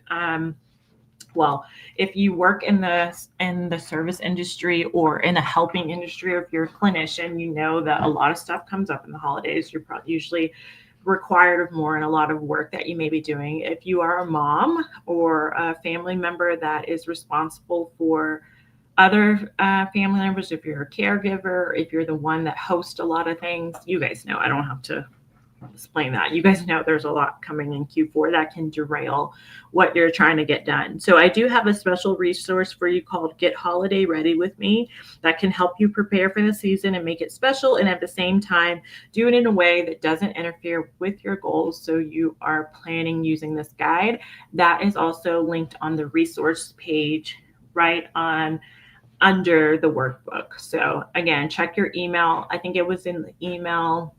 if you work in the service industry or in a helping industry, or if you're a clinician, you know that a lot of stuff comes up in the holidays. You're usually required of more and a lot of work that you may be doing. If you are a mom or a family member that is responsible for other family members, if you're a caregiver, if you're the one that hosts a lot of things, you guys know, I don't have to explain that. You guys know there's a lot coming in Q4 that can derail what you're trying to get done. So I do have a special resource for you called Get Holiday Ready with Me that can help you prepare for the season and make it special, and at the same time do it in a way that doesn't interfere with your goals. So you are planning using this guide. That is also linked on the resource page right on under the workbook. So again, check your email. I think it was in the email.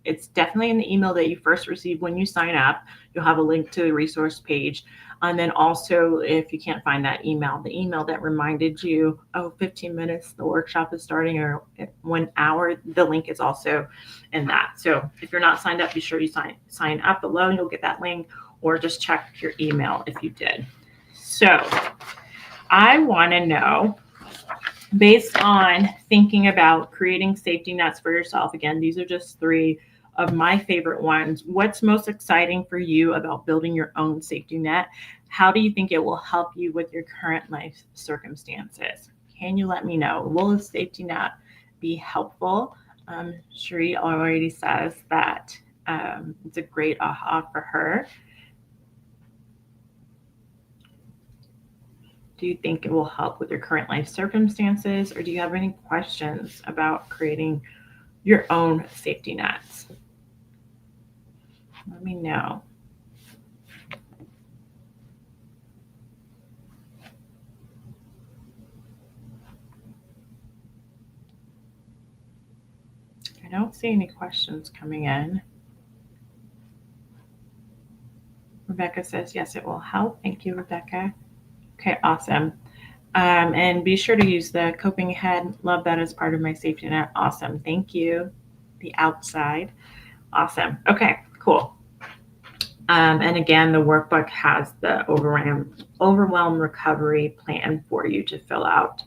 It's definitely in the email that you first receive when you sign up. You'll have a link to the resource page. And then also, if you can't find that email, the email that reminded you, 15 minutes, the workshop is starting, or 1 hour, the link is also in that. So if you're not signed up, be sure you sign up below and you'll get that link, or just check your email if you did. So I want to know, based on thinking about creating safety nets for yourself, again, these are just 3 of my favorite ones. What's most exciting for you about building your own safety net? How do you think it will help you with your current life circumstances? Can you let me know? Will a safety net be helpful? Cherie already says that it's a great aha for her. Do you think it will help with your current life circumstances, or do you have any questions about creating your own safety nets? Let me know. I don't see any questions coming in. Rebecca says, yes, it will help. Thank you, Rebecca. Okay, awesome. And be sure to use the coping ahead. Love that as part of my safety net. Awesome. Thank you. The outside. Awesome. Okay, cool. And again, the workbook has the overwhelm recovery plan for you to fill out.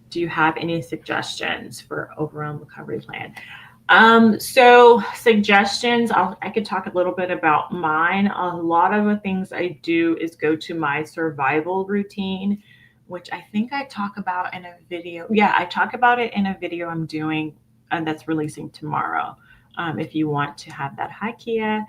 Do you have any suggestions for overwhelm recovery plan? So suggestions, I could talk a little bit about mine. A lot of the things I do is go to my survival routine, which I think I talk about in a video. Yeah, I talk about it in a video I'm doing, and that's releasing tomorrow. If you want to have that. Hi, Kia.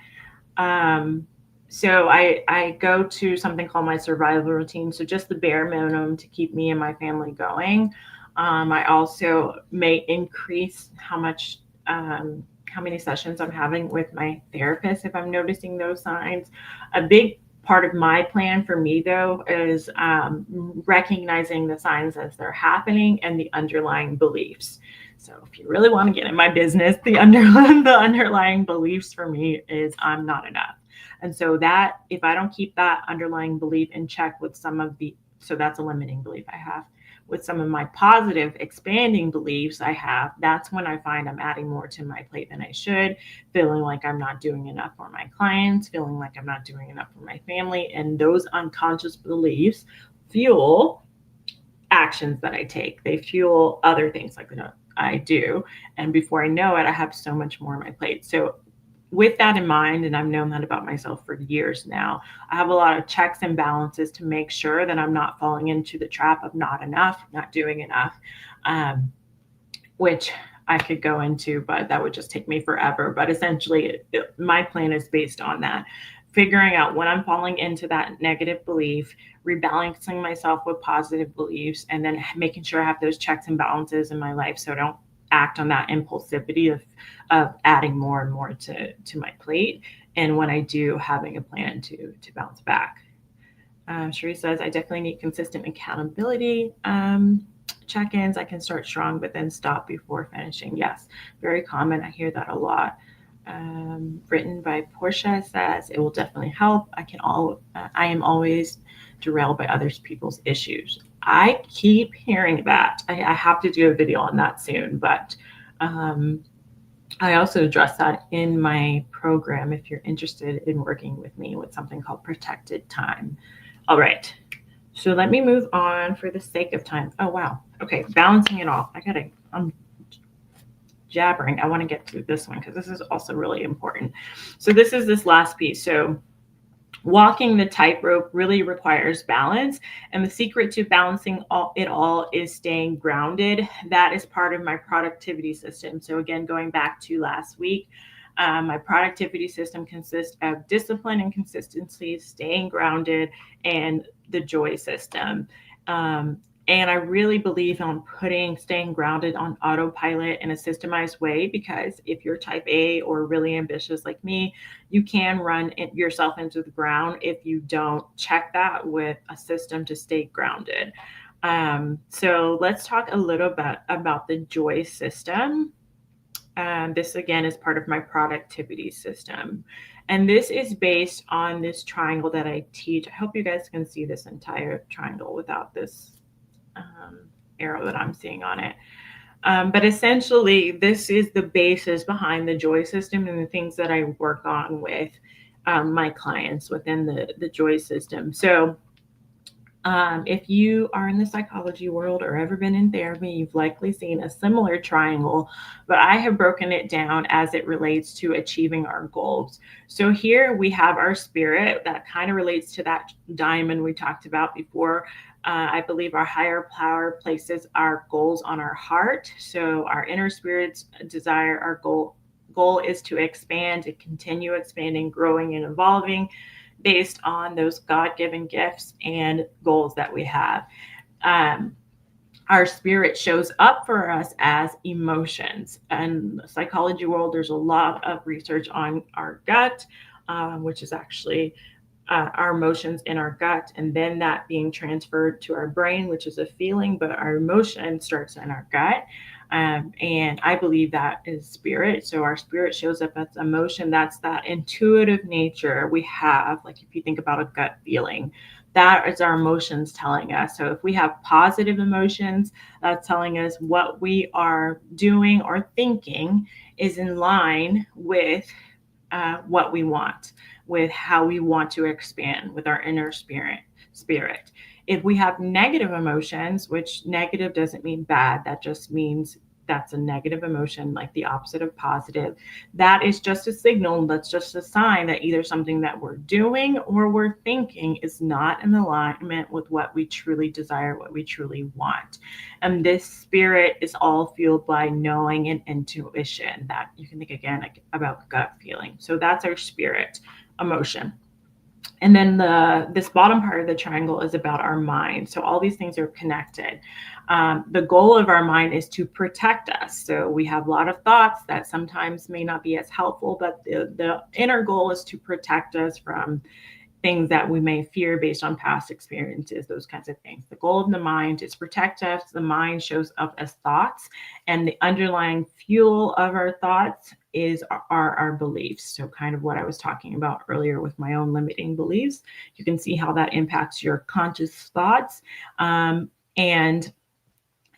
So I go to something called my survival routine. So just the bare minimum to keep me and my family going. I also may increase how many sessions I'm having with my therapist if I'm noticing those signs. A big Part of my plan for me, though, is recognizing the signs as they're happening and the underlying beliefs. So if you really want to get in my business, the underlying beliefs for me is I'm not enough. And so that if I don't keep that underlying belief in check with so that's a limiting belief I have. With some of my positive expanding beliefs I have, that's when I find I'm adding more to my plate than I should, feeling like I'm not doing enough for my clients, feeling like I'm not doing enough for my family. And those unconscious beliefs fuel actions that I take. They fuel other things like I do. And before I know it, I have so much more on my plate. So with that in mind, and I've known that about myself for years now, I have a lot of checks and balances to make sure that I'm not falling into the trap of not enough, not doing enough, which I could go into, but that would just take me forever. But essentially, my plan is based on that. Figuring out when I'm falling into that negative belief, rebalancing myself with positive beliefs, and then making sure I have those checks and balances in my life so I don't act on that impulsivity of adding more and more to my plate. And when I do, having a plan to bounce back. Cherie says, I definitely need consistent accountability check-ins. I can start strong, but then stop before finishing. Yes, very common. I hear that a lot. Written by Portia says, it will definitely help. I am always derailed by other people's issues. I keep hearing that. I have to do a video on that soon, but I also address that in my program if you're interested in working with me with something called Protected Time. All right. So let me move on for the sake of time. Oh, wow. Okay. Balancing it all. I'm jabbering. I want to get through this one because this is also really important. So this last piece. So walking the tightrope really requires balance. And the secret to balancing it all is staying grounded. That is part of my productivity system. So again, going back to last week, my productivity system consists of discipline and consistency, staying grounded, and the joy system. And I really believe on staying grounded on autopilot in a systemized way, because if you're type A or really ambitious like me, you can run yourself into the ground if you don't check that with a system to stay grounded. So let's talk a little bit about the joy system. This again is part of my productivity system. And this is based on this triangle that I teach. I hope you guys can see this entire triangle without this arrow that I'm seeing on it. But essentially, this is the basis behind the joy system and the things that I work on with my clients within the joy system. So if you are in the psychology world or ever been in therapy, you've likely seen a similar triangle, but I have broken it down as it relates to achieving our goals. So here we have our spirit that kind of relates to that diamond we talked about before. I believe our higher power places our goals on our heart. So our inner spirit's desire, our goal is to expand, to continue expanding, growing, and evolving based on those God-given gifts and goals that we have. Our spirit shows up for us as emotions. And the psychology world, there's a lot of research on our gut, which is actually our emotions in our gut, and then that being transferred to our brain, which is a feeling, but our emotion starts in our gut. And I believe that is spirit. So our spirit shows up as emotion. That's that intuitive nature we have. Like if you think about a gut feeling, that is our emotions telling us. So if we have positive emotions, that's telling us what we are doing or thinking is in line with what we want, with how we want to expand with our inner spirit. If we have negative emotions, which negative doesn't mean bad, that just means that's a negative emotion, like the opposite of positive. That is just a signal, that's just a sign that either something that we're doing or we're thinking is not in alignment with what we truly desire, what we truly want. And this spirit is all fueled by knowing and intuition. That you can think again about gut feeling. So that's our spirit emotion. And then this bottom part of the triangle is about our mind. So all these things are connected. The goal of our mind is to protect us. So we have a lot of thoughts that sometimes may not be as helpful, but the inner goal is to protect us from things that we may fear based on past experiences, those kinds of things. The goal of the mind is protect us. The mind shows up as thoughts, and the underlying fuel of our thoughts are our beliefs. So kind of what I was talking about earlier with my own limiting beliefs. You can see how that impacts your conscious thoughts, and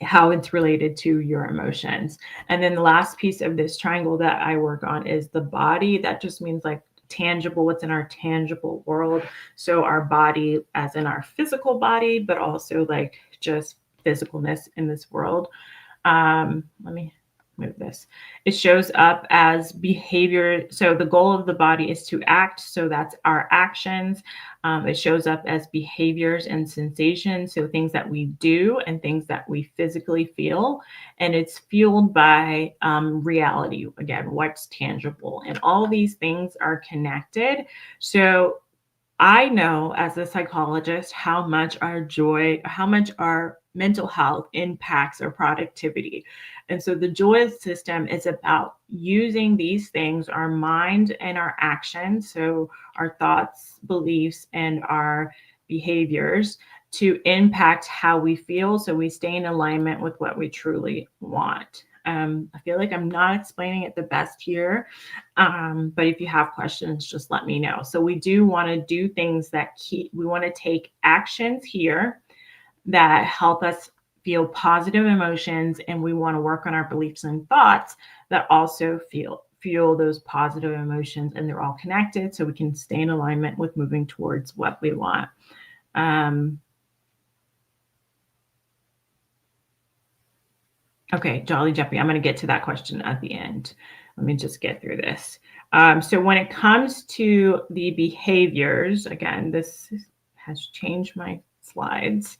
how it's related to your emotions. And then the last piece of this triangle that I work on is the body. That just means like tangible, what's in our tangible world. So our body, as in our physical body, but also like just physicalness in this world. Let me move this. It shows up as behavior. So the goal of the body is to act. So that's our actions. It shows up as behaviors and sensations. So things that we do and things that we physically feel. And it's fueled by reality. Again, what's tangible. And all these things are connected. So I know as a psychologist how much our joy, how much our mental health impacts our productivity. And so the joy system is about using these things, our mind and our actions, so our thoughts, beliefs, and our behaviors, to impact how we feel so we stay in alignment with what we truly want. I feel like I'm not explaining it the best here, but if you have questions, just let me know. So we do want to do things that we want to take actions here that help us feel positive emotions, and we want to work on our beliefs and thoughts that also fuel those positive emotions, and they're all connected so we can stay in alignment with moving towards what we want. Okay, Jolly Jeppy, I'm going to get to that question at the end. Let me just get through this. So when it comes to the behaviors, again, this has changed my slides.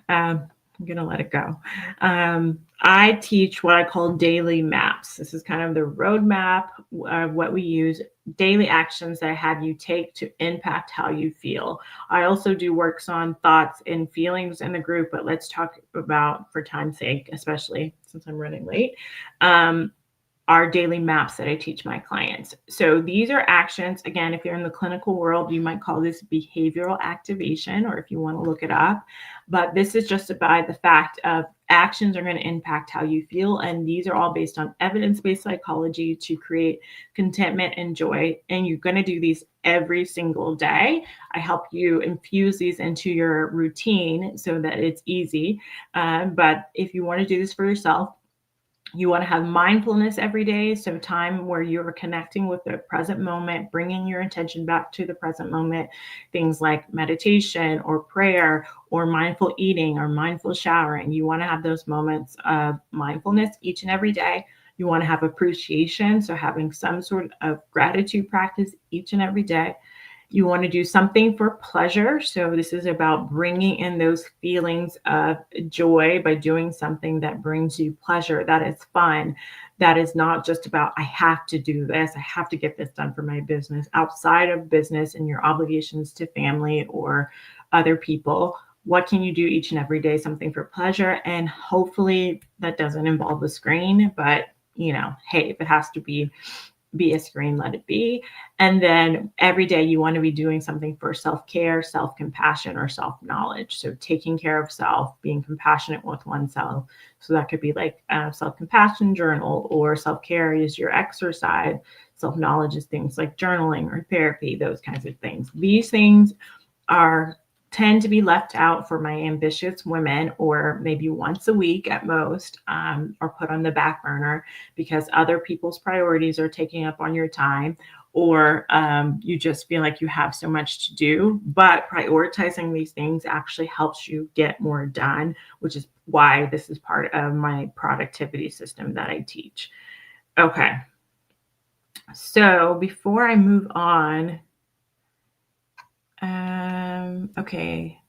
I'm going to let it go. I teach what I call daily maps. This is kind of the roadmap of what we use, daily actions that I have you take to impact how you feel. I also do works on thoughts and feelings in the group, but let's talk about, for time's sake, especially since I'm running late, our daily maps that I teach my clients. So these are actions. Again, if you're in the clinical world, you might call this behavioral activation, or if you want to look it up. But this is just about the fact of actions are going to impact how you feel. And these are all based on evidence-based psychology to create contentment and joy. And you're going to do these every single day. I help you infuse these into your routine so that it's easy. But if you want to do this for yourself, you want to have mindfulness every day. So time where you're connecting with the present moment, bringing your attention back to the present moment, things like meditation or prayer or mindful eating or mindful showering. You want to have those moments of mindfulness each and every day. You want to have appreciation. So having some sort of gratitude practice each and every day. You want to do something for pleasure. So this is about bringing in those feelings of joy by doing something that brings you pleasure, that is fun, that is not just about, I have to do this, I have to get this done for my business, outside of business and your obligations to family or other people. What can you do each and every day? Something for pleasure. And hopefully that doesn't involve a screen, but hey, if it has to be a screen, let it be. And then every day you want to be doing something for self-care, self-compassion, or self-knowledge. So taking care of self, being compassionate with oneself. So that could be like a self-compassion journal, or self-care is your exercise. Self-knowledge is things like journaling or therapy, those kinds of things. These things tend to be left out for my ambitious women, or maybe once a week at most, or put on the back burner because other people's priorities are taking up on your time, or you just feel like you have so much to do. But prioritizing these things actually helps you get more done, which is why this is part of my productivity system that I teach. Okay. So before I move on, okay.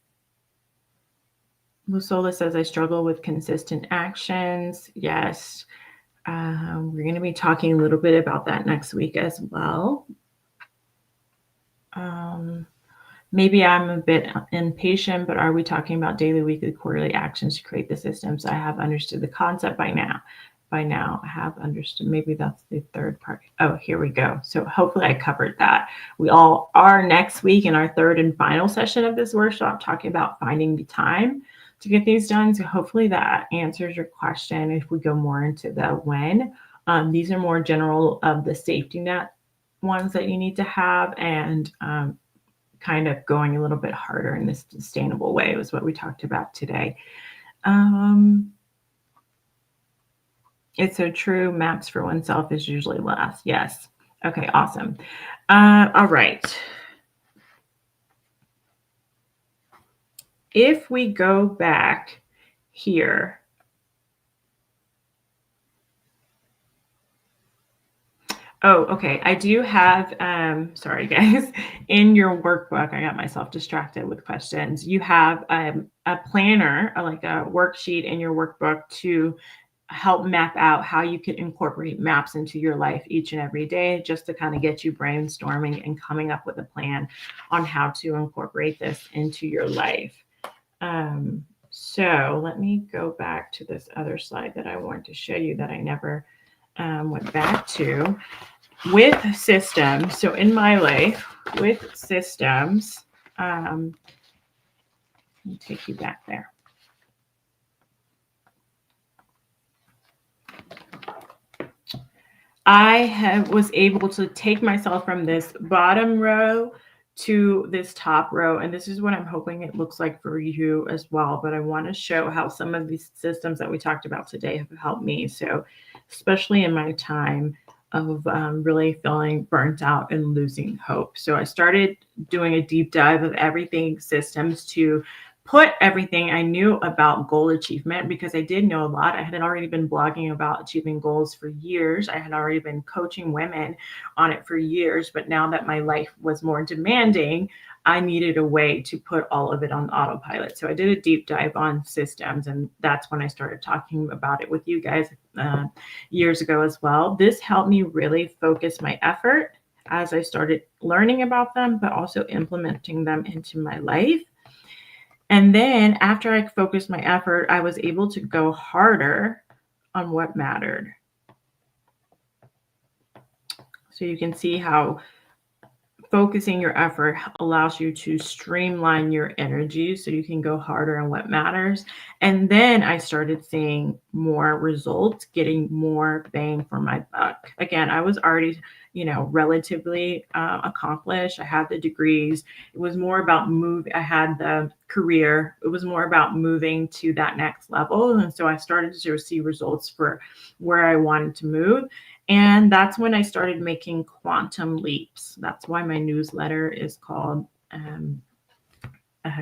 Lusola says, I struggle with consistent actions. Yes. We're going to be talking a little bit about that next week as well. Maybe I'm a bit impatient, but are we talking about daily, weekly, quarterly actions to create the systems? I have understood the concept by now. by now have understood. Maybe that's the third part. Oh, here we go. So hopefully I covered that. We all are next week in our third and final session of this workshop talking about finding the time to get these done. So hopefully that answers your question. If we go more into the when, these are more general of the safety net ones that you need to have, and kind of going a little bit harder in this sustainable way was what we talked about today. It's so true. Maps for oneself is usually less. Yes. Okay, awesome. All right. If we go back here, oh, okay. I do have, sorry guys, in your workbook, I got myself distracted with questions. You have a planner, like a worksheet in your workbook to help map out how you can incorporate maps into your life each and every day, just to kind of get you brainstorming and coming up with a plan on how to incorporate this into your life. So let me go back to this other slide that I wanted to show you that I never went back to. With systems, so in my life, with systems, let me take you back there. I was able to take myself from this bottom row to this top row, and this is what I'm hoping it looks like for you as well. But I want to show how some of these systems that we talked about today have helped me. So especially in my time of really feeling burnt out and losing hope. So I started doing a deep dive of everything systems to put everything I knew about goal achievement, because I did know a lot. I had already been blogging about achieving goals for years. I had already been coaching women on it for years. But now that my life was more demanding, I needed a way to put all of it on autopilot. So I did a deep dive on systems, and that's when I started talking about it with you guys years ago as well. This helped me really focus my effort as I started learning about them, but also implementing them into my life. And then after I focused my effort, I was able to go harder on what mattered. So you can see how focusing your effort allows you to streamline your energy so you can go harder on what matters. And then I started seeing more results, getting more bang for my buck. Again, I was already, relatively accomplished. I had the degrees. It was more about I had the career. It was more about moving to that next level. And so I started to see results for where I wanted to move. And that's when I started making quantum leaps. That's why my newsletter is called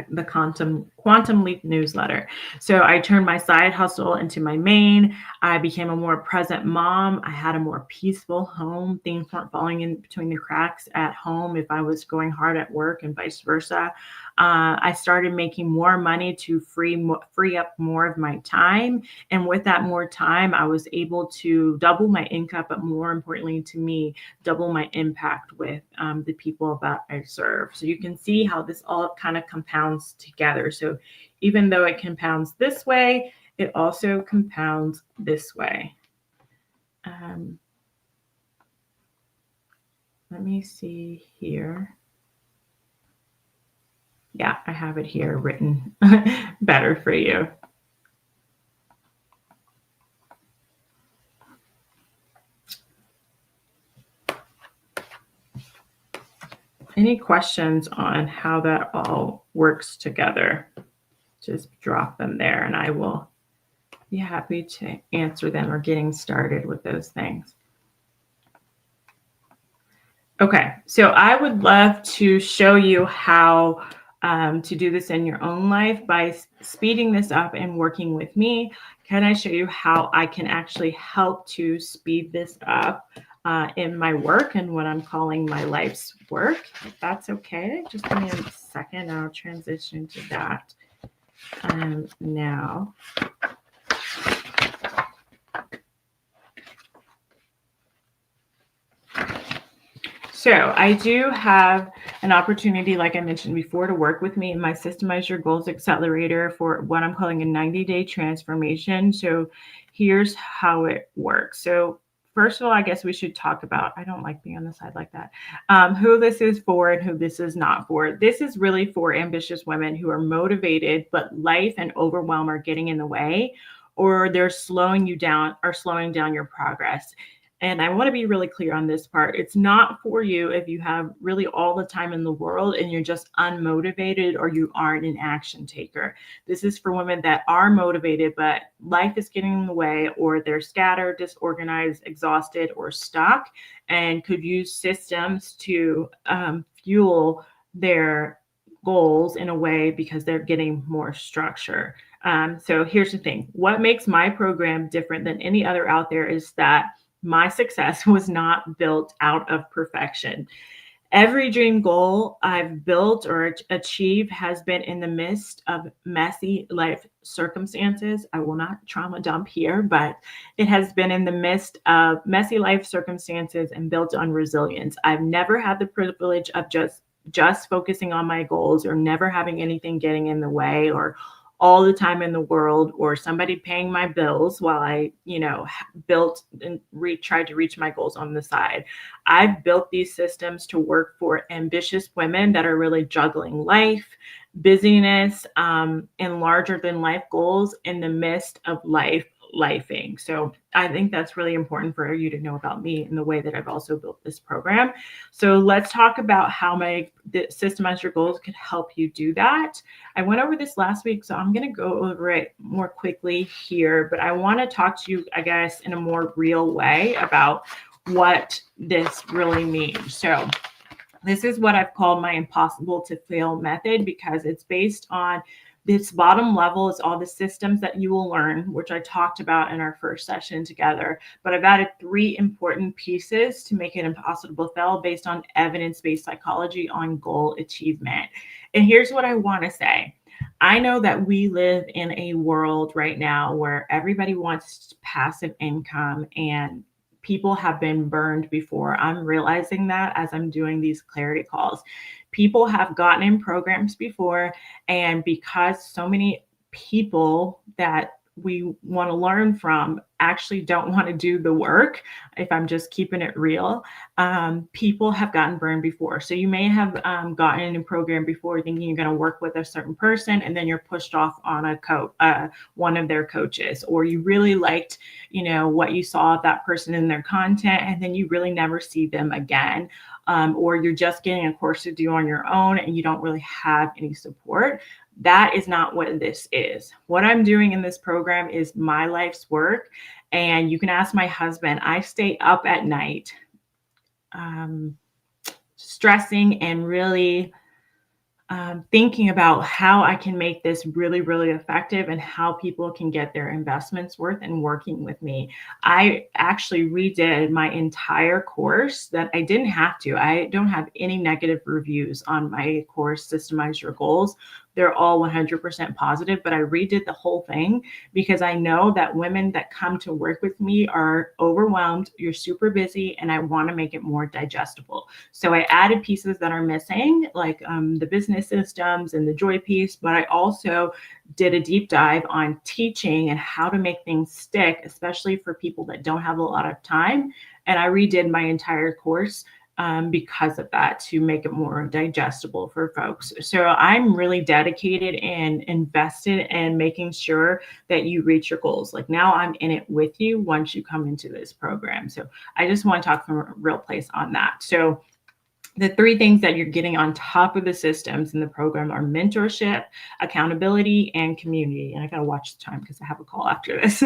the Quantum Leap newsletter. So I turned my side hustle into my main. I became a more present mom. I had a more peaceful home. Things weren't falling in between the cracks at home if I was going hard at work, and vice versa. I started making more money to free up more of my time. And with that more time, I was able to double my income, but more importantly to me, double my impact with the people that I serve. So you can see how this all kind of compounds together. So even though it compounds this way, it also compounds this way. Let me see here. Yeah, I have it here written better for you. Any questions on how that all works together? Just drop them there and I will be happy to answer them, or getting started with those things. Okay, so I would love to show you how to do this in your own life by speeding this up and working with me. Can I show you how I can actually help to speed this up in my work and what I'm calling my life's work? If that's okay, just give me a second. I'll transition to that now. So I do have an opportunity, like I mentioned before, to work with me in my Systemize Your Goals Accelerator for what I'm calling a 90-day transformation. So here's how it works. So first of all, I guess we should talk about, I don't like being on the side like that, who this is for and who this is not for. This is really for ambitious women who are motivated, but life and overwhelm are getting in the way, or they're slowing you down or slowing down your progress. And I want to be really clear on this part. It's not for you if you have really all the time in the world and you're just unmotivated or you aren't an action taker. This is for women that are motivated, but life is getting in the way, or they're scattered, disorganized, exhausted, or stuck, and could use systems to fuel their goals in a way because they're getting more structure. So here's the thing. What makes my program different than any other out there is that my success was not built out of perfection. Every dream goal I've built or achieved has been in the midst of messy life circumstances. I will not trauma dump here, but it has been in the midst of messy life circumstances and built on resilience. I've never had the privilege of just focusing on my goals, or never having anything getting in the way, or all the time in the world, or somebody paying my bills while I, built and tried to reach my goals on the side. I've built these systems to work for ambitious women that are really juggling life, busyness, and larger than life goals in the midst of lifing. So I think that's really important for you to know about me and the way that I've also built this program. So let's talk about how the Systemize Your Goals could help you do that. I went over this last week, so I'm going to go over it more quickly here, but I want to talk to you, I guess, in a more real way about what this really means. So this is what I've called my impossible to fail method, because it's based on this bottom level is all the systems that you will learn, which I talked about in our first session together. But I've added 3 important pieces to make it impossible to fail based on evidence-based psychology on goal achievement. And here's what I want to say. I know that we live in a world right now where everybody wants passive income, and people have been burned before. I'm realizing that as I'm doing these clarity calls. People have gotten in programs before, and because so many people that we want to learn from actually don't want to do the work, if I'm just keeping it real, people have gotten burned before. So you may have gotten in a program before thinking you're going to work with a certain person, and then you're pushed off on one of their coaches, or you really liked, what you saw of that person in their content, and then you really never see them again. Or you're just getting a course to do on your own and you don't really have any support. That is not what this is. What I'm doing in this program is my life's work. And you can ask my husband. I stay up at night, stressing and really thinking about how I can make this really, really effective, and how people can get their investments worth and working with me. I actually redid my entire course that I didn't have to. I don't have any negative reviews on my course, Systemize Your Goals. They're all 100% positive, but I redid the whole thing because I know that women that come to work with me are overwhelmed, you're super busy, and I want to make it more digestible. So I added pieces that are missing, like the business systems and the joy piece, but I also did a deep dive on teaching and how to make things stick, especially for people that don't have a lot of time. And I redid my entire course because of that, to make it more digestible for folks. So I'm really dedicated and invested in making sure that you reach your goals. Like, now I'm in it with you once you come into this program. So I just want to talk from a real place on that. So the 3 things that you're getting on top of the systems in the program are mentorship, accountability, and community. And I got to watch the time because I have a call after this.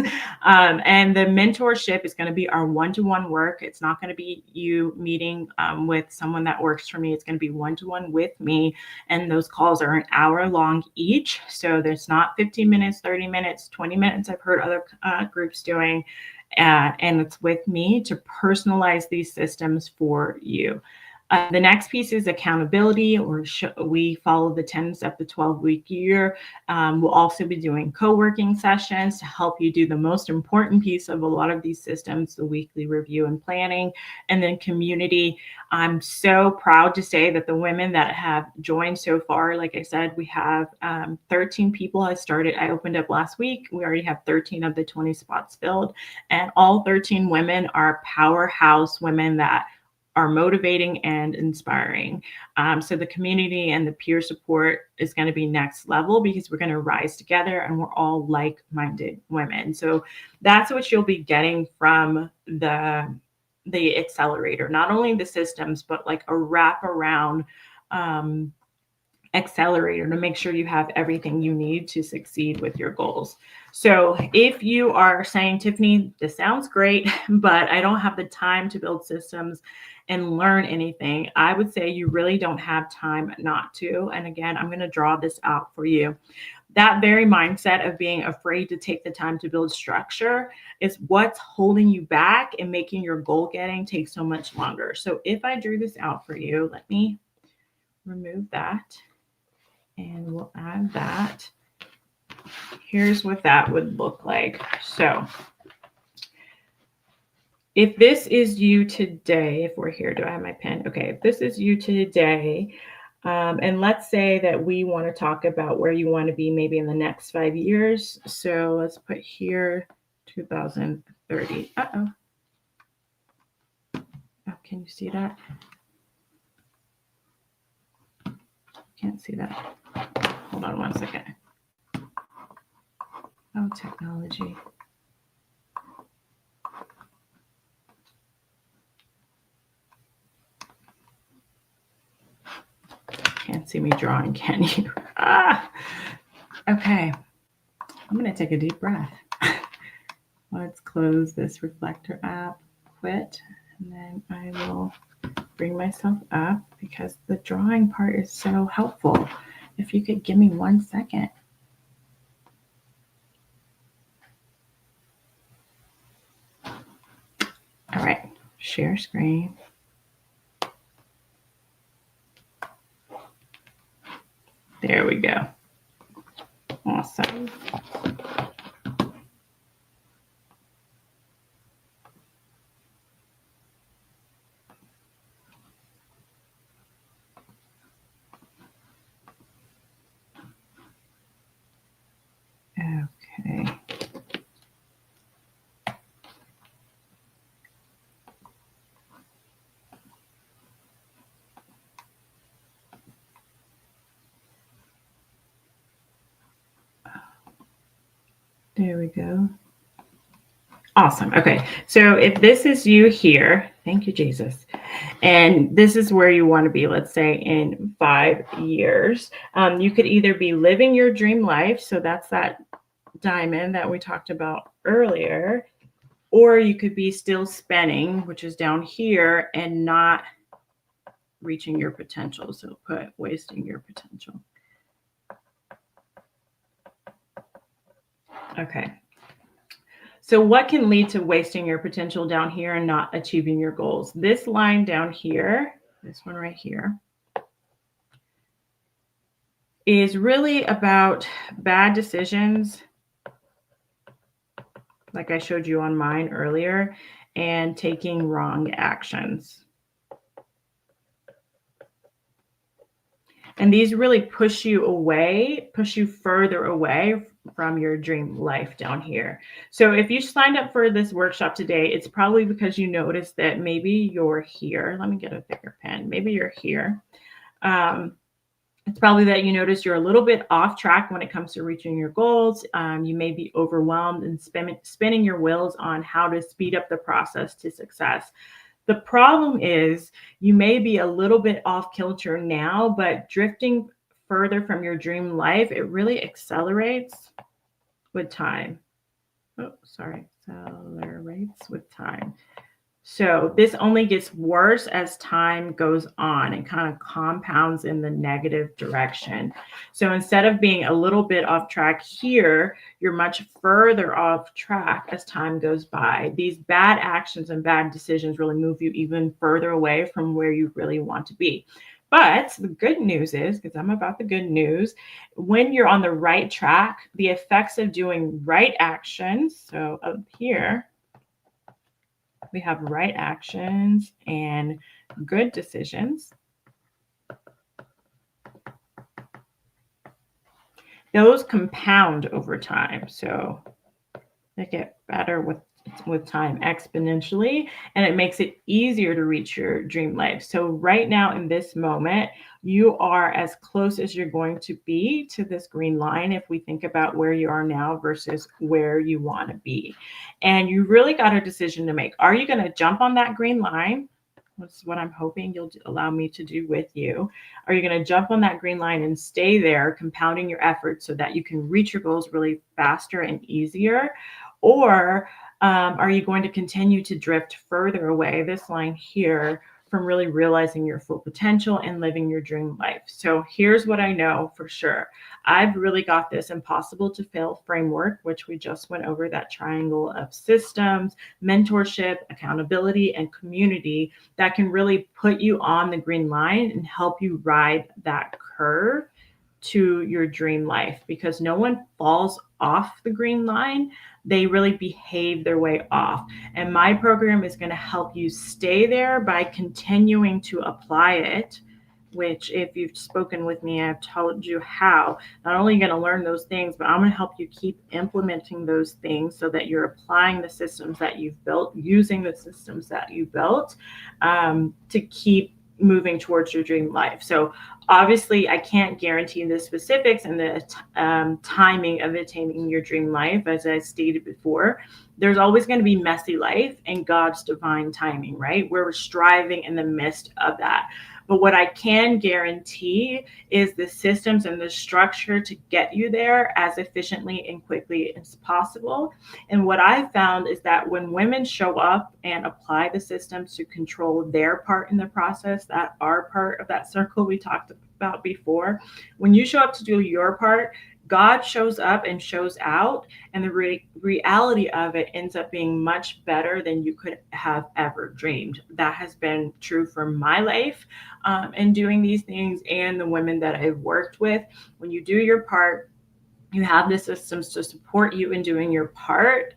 And the mentorship is going to be our one-to-one work. It's not going to be you meeting with someone that works for me. It's going to be one-to-one with me. And those calls are an hour long each. So there's not 15 minutes, 30 minutes, 20 minutes. I've heard other groups doing. And it's with me to personalize these systems for you. The next piece is accountability, or we follow the tenets of the 12-week year. We'll also be doing co-working sessions to help you do the most important piece of a lot of these systems, the weekly review and planning, and then community. I'm so proud to say that the women that have joined so far, like I said, we have 13 people I started. I opened up last week. We already have 13 of the 20 spots filled, and all 13 women are powerhouse women that are motivating and inspiring. So the community and the peer support is going to be next level because we're going to rise together and we're all like-minded women. So that's what you'll be getting from the accelerator, not only the systems, but like a wraparound accelerator to make sure you have everything you need to succeed with your goals. So if you are saying, Tiffany, this sounds great, but I don't have the time to build systems and learn anything, I would say you really don't have time not to. And again, I'm going to draw this out for you. That very mindset of being afraid to take the time to build structure is what's holding you back and making your goal getting take so much longer. So if I drew this out for you, let me remove that. And we'll add that. Here's what that would look like. So if this is you today, if we're here, do I have my pen? Okay, if this is you today, and let's say that we want to talk about where you want to be maybe in the next 5 years. So let's put here 2030. Uh-oh. Oh, can you see that? Can't see that. Hold on one second. Oh, technology. Can't see me drawing, can you? Okay. I'm going to take a deep breath. Let's close this reflector app, quit, and then I will bring myself up because the drawing part is so helpful. If you could give me 1 second. All right, share screen. There we go. Awesome. Okay. There we go. Awesome. Okay. So if this is you here, thank you, Jesus. And this is where you want to be, let's say in 5 years. You could either be living your dream life. So that's that diamond that we talked about earlier. Or you could be still spinning, which is down here, and not reaching your potential. So put wasting your potential. Okay. So what can lead to wasting your potential down here and not achieving your goals? This line down here, this one right here, is really about bad decisions, like I showed you on mine earlier, and taking wrong actions. And these really push you further away from your dream life down here. So if you signed up for this workshop today, it's probably because you noticed that maybe you're here. Let me get a bigger pen. Maybe you're here. It's probably that you notice you're a little bit off track when it comes to reaching your goals. You may be overwhelmed and spinning your wheels on how to speed up the process to success. The problem is you may be a little bit off kilter now, but drifting further from your dream life, it really accelerates with time. Oh, sorry, accelerates with time. So this only gets worse as time goes on and kind of compounds in the negative direction. So instead of being a little bit off track here, you're much further off track as time goes by. These bad actions and bad decisions really move you even further away from where you really want to be. But the good news is, because I'm about the good news, when you're on the right track, the effects of doing right actions, so up here, we have right actions and good decisions. Those compound over time. So they get better with time exponentially, and it makes it easier to reach your dream life. So right now in this moment, you are as close as you're going to be to this green line if we think about where you are now versus where you want to be. And you really got a decision to make. Are you going to jump on that green line? That's what I'm hoping you'll allow me to do with you. Are you going to jump on that green line and stay there, compounding your efforts so that you can reach your goals really faster and easier? Or are you going to continue to drift further away, this line here, from really realizing your full potential and living your dream life? So here's what I know for sure. I've really got this impossible to fail framework, which we just went over, that triangle of systems, mentorship, accountability, and community that can really put you on the green line and help you ride that curve to your dream life, because no one falls off the green line. They really behave their way off. And my program is going to help you stay there by continuing to apply it, which, if you've spoken with me, I've told you how. Not only are you going to learn those things, but I'm going to help you keep implementing those things so that you're applying the systems that you've built, using the systems that you built, to keep moving towards your dream life. So obviously, I can't guarantee the specifics and the timing of attaining your dream life. As I stated before, there's always going to be messy life and God's divine timing, right? We're striving in the midst of that. But what I can guarantee is the systems and the structure to get you there as efficiently and quickly as possible. And what I found is that when women show up and apply the systems to control their part in the process, that are part of that circle we talked about before, when you show up to do your part, God shows up and shows out, and the reality of it ends up being much better than you could have ever dreamed. That has been true for my life in doing these things, and the women that I've worked with. When you do your part, you have the systems to support you in doing your part,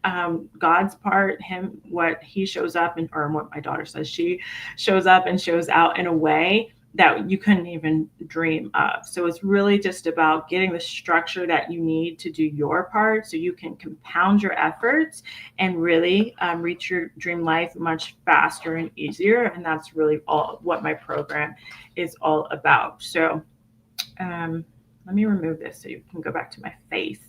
God's part, what he shows up, and or what my daughter says, she shows up and shows out in a way that you couldn't even dream of. So it's really just about getting the structure that you need to do your part so you can compound your efforts and really reach your dream life much faster and easier. And that's really all what my program is all about. So let me remove this so you can go back to my face.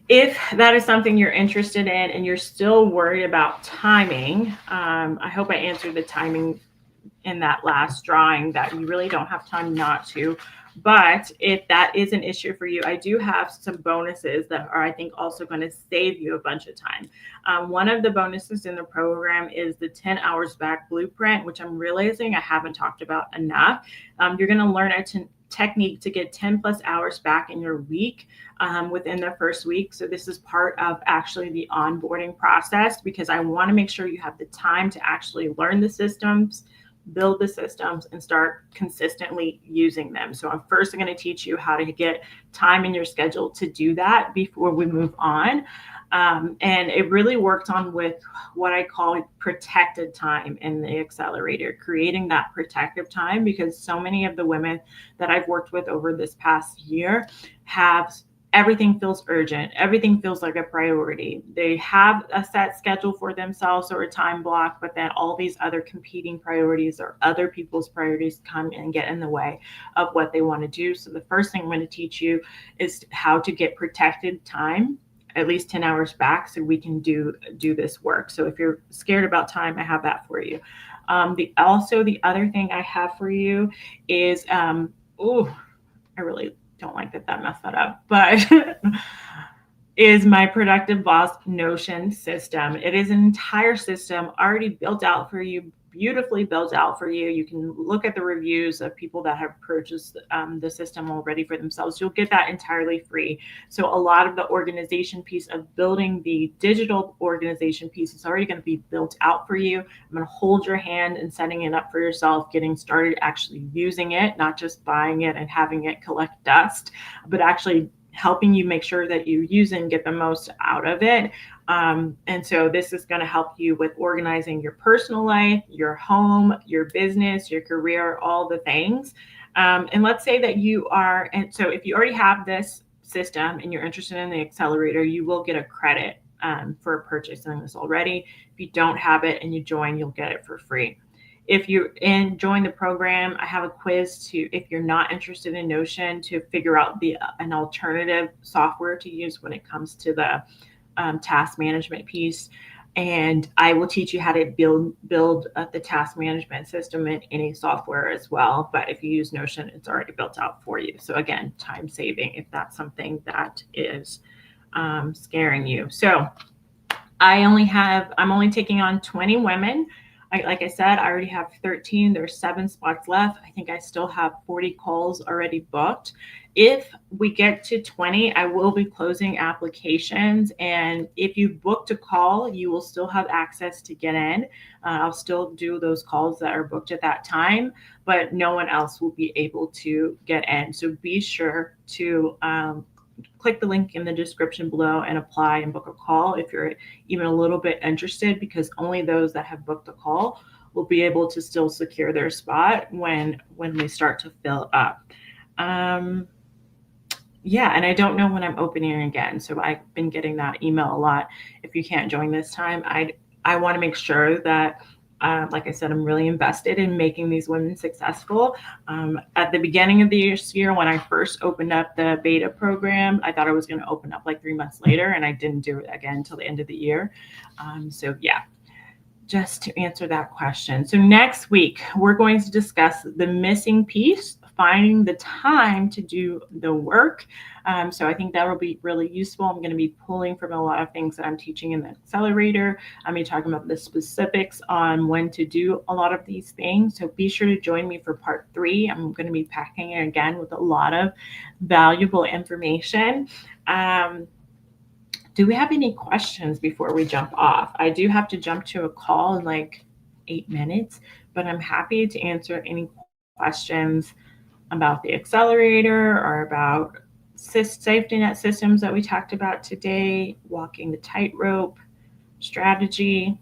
If that is something you're interested in and you're still worried about timing, I hope I answered the timing in that last drawing, that you really don't have time not to. But if that is an issue for you, I do have some bonuses that are, I think, also going to save you a bunch of time. One of the bonuses in the program is the 10 hours back blueprint, which I'm realizing I haven't talked about enough. You're going to learn a technique to get 10 plus hours back in your week within the first week. So this is part of actually the onboarding process, because I want to make sure you have the time to actually learn the systems, build the systems, and start consistently using them. So I'm first going to teach you how to get time in your schedule to do that before we move on. And it really worked on with what I call protected time in the accelerator, creating that protective time, because so many of the women that I've worked with over this past year have everything feels urgent. Everything feels like a priority. They have a set schedule for themselves or a time block, but then all these other competing priorities or other people's priorities come and get in the way of what they want to do. So the first thing I'm going to teach you is how to get protected time, at least 10 hours back, so we can do this work. So if you're scared about time, I have that for you. The other thing I have for you is, I really don't like that messed that up, but is my Productive Boss Notion system. It is an entire system already built out for you, beautifully built out for you. You can look at the reviews of people that have purchased the system already for themselves. You'll get that entirely free. So a lot of the organization piece of building the digital organization piece is already going to be built out for you. I'm going to hold your hand in setting it up for yourself, getting started, actually using it, not just buying it and having it collect dust, but actually helping you make sure that you use and get the most out of it. And so this is going to help you with organizing your personal life, your home, your business, your career, all the things. And let's say that you are, and so if you already have this system and you're interested in the accelerator, you will get a credit for purchasing this already. If you don't have it and you join, you'll get it for free. If you join the program, I have a quiz to, if you're not interested in Notion, to figure out an alternative software to use when it comes to the task management piece. And I will teach you how to build the task management system in any software as well. But if you use Notion, it's already built out for you. So again, time saving if that's something that is scaring you. So I'm only taking on 20 women. Like I said, I already have 13. There's 7 spots left. I think I still have 40 calls already booked. If we get to 20, I will be closing applications. And if you booked a call, you will still have access to get in. I'll still do those calls that are booked at that time, but no one else will be able to get in. So be sure to click the link in the description below and apply and book a call if you're even a little bit interested, because only those that have booked a call will be able to still secure their spot when we start to fill up. Yeah, and I don't know when I'm opening again. So I've been getting that email a lot. If you can't join this time, I want to make sure that like I said, I'm really invested in making these women successful. At the beginning of the year, when I first opened up the beta program, I thought I was going to open up like 3 months later, and I didn't do it again until the end of the year. So yeah, just to answer that question. So next week, we're going to discuss the missing piece, finding the time to do the work. So I think that will be really useful. I'm going to be pulling from a lot of things that I'm teaching in the accelerator. I'm going to be talking about the specifics on when to do a lot of these things. So be sure to join me for part 3. I'm going to be packing it again with a lot of valuable information. Do we have any questions before we jump off? I do have to jump to a call in like 8 minutes, but I'm happy to answer any questions about the accelerator or about safety net systems that we talked about today, walking the tightrope strategy.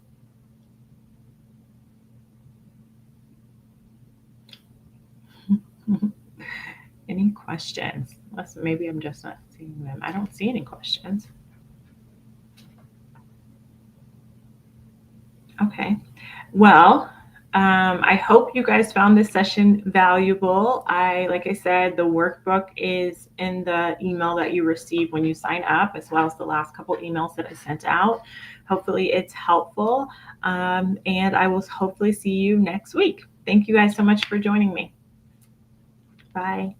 Any questions? Maybe I'm just not seeing them. I don't see any questions. Okay. Well, I hope you guys found this session valuable. Like I said, the workbook is in the email that you receive when you sign up, as well as the last couple emails that I sent out. Hopefully it's helpful. And I will hopefully see you next week. Thank you guys so much for joining me. Bye.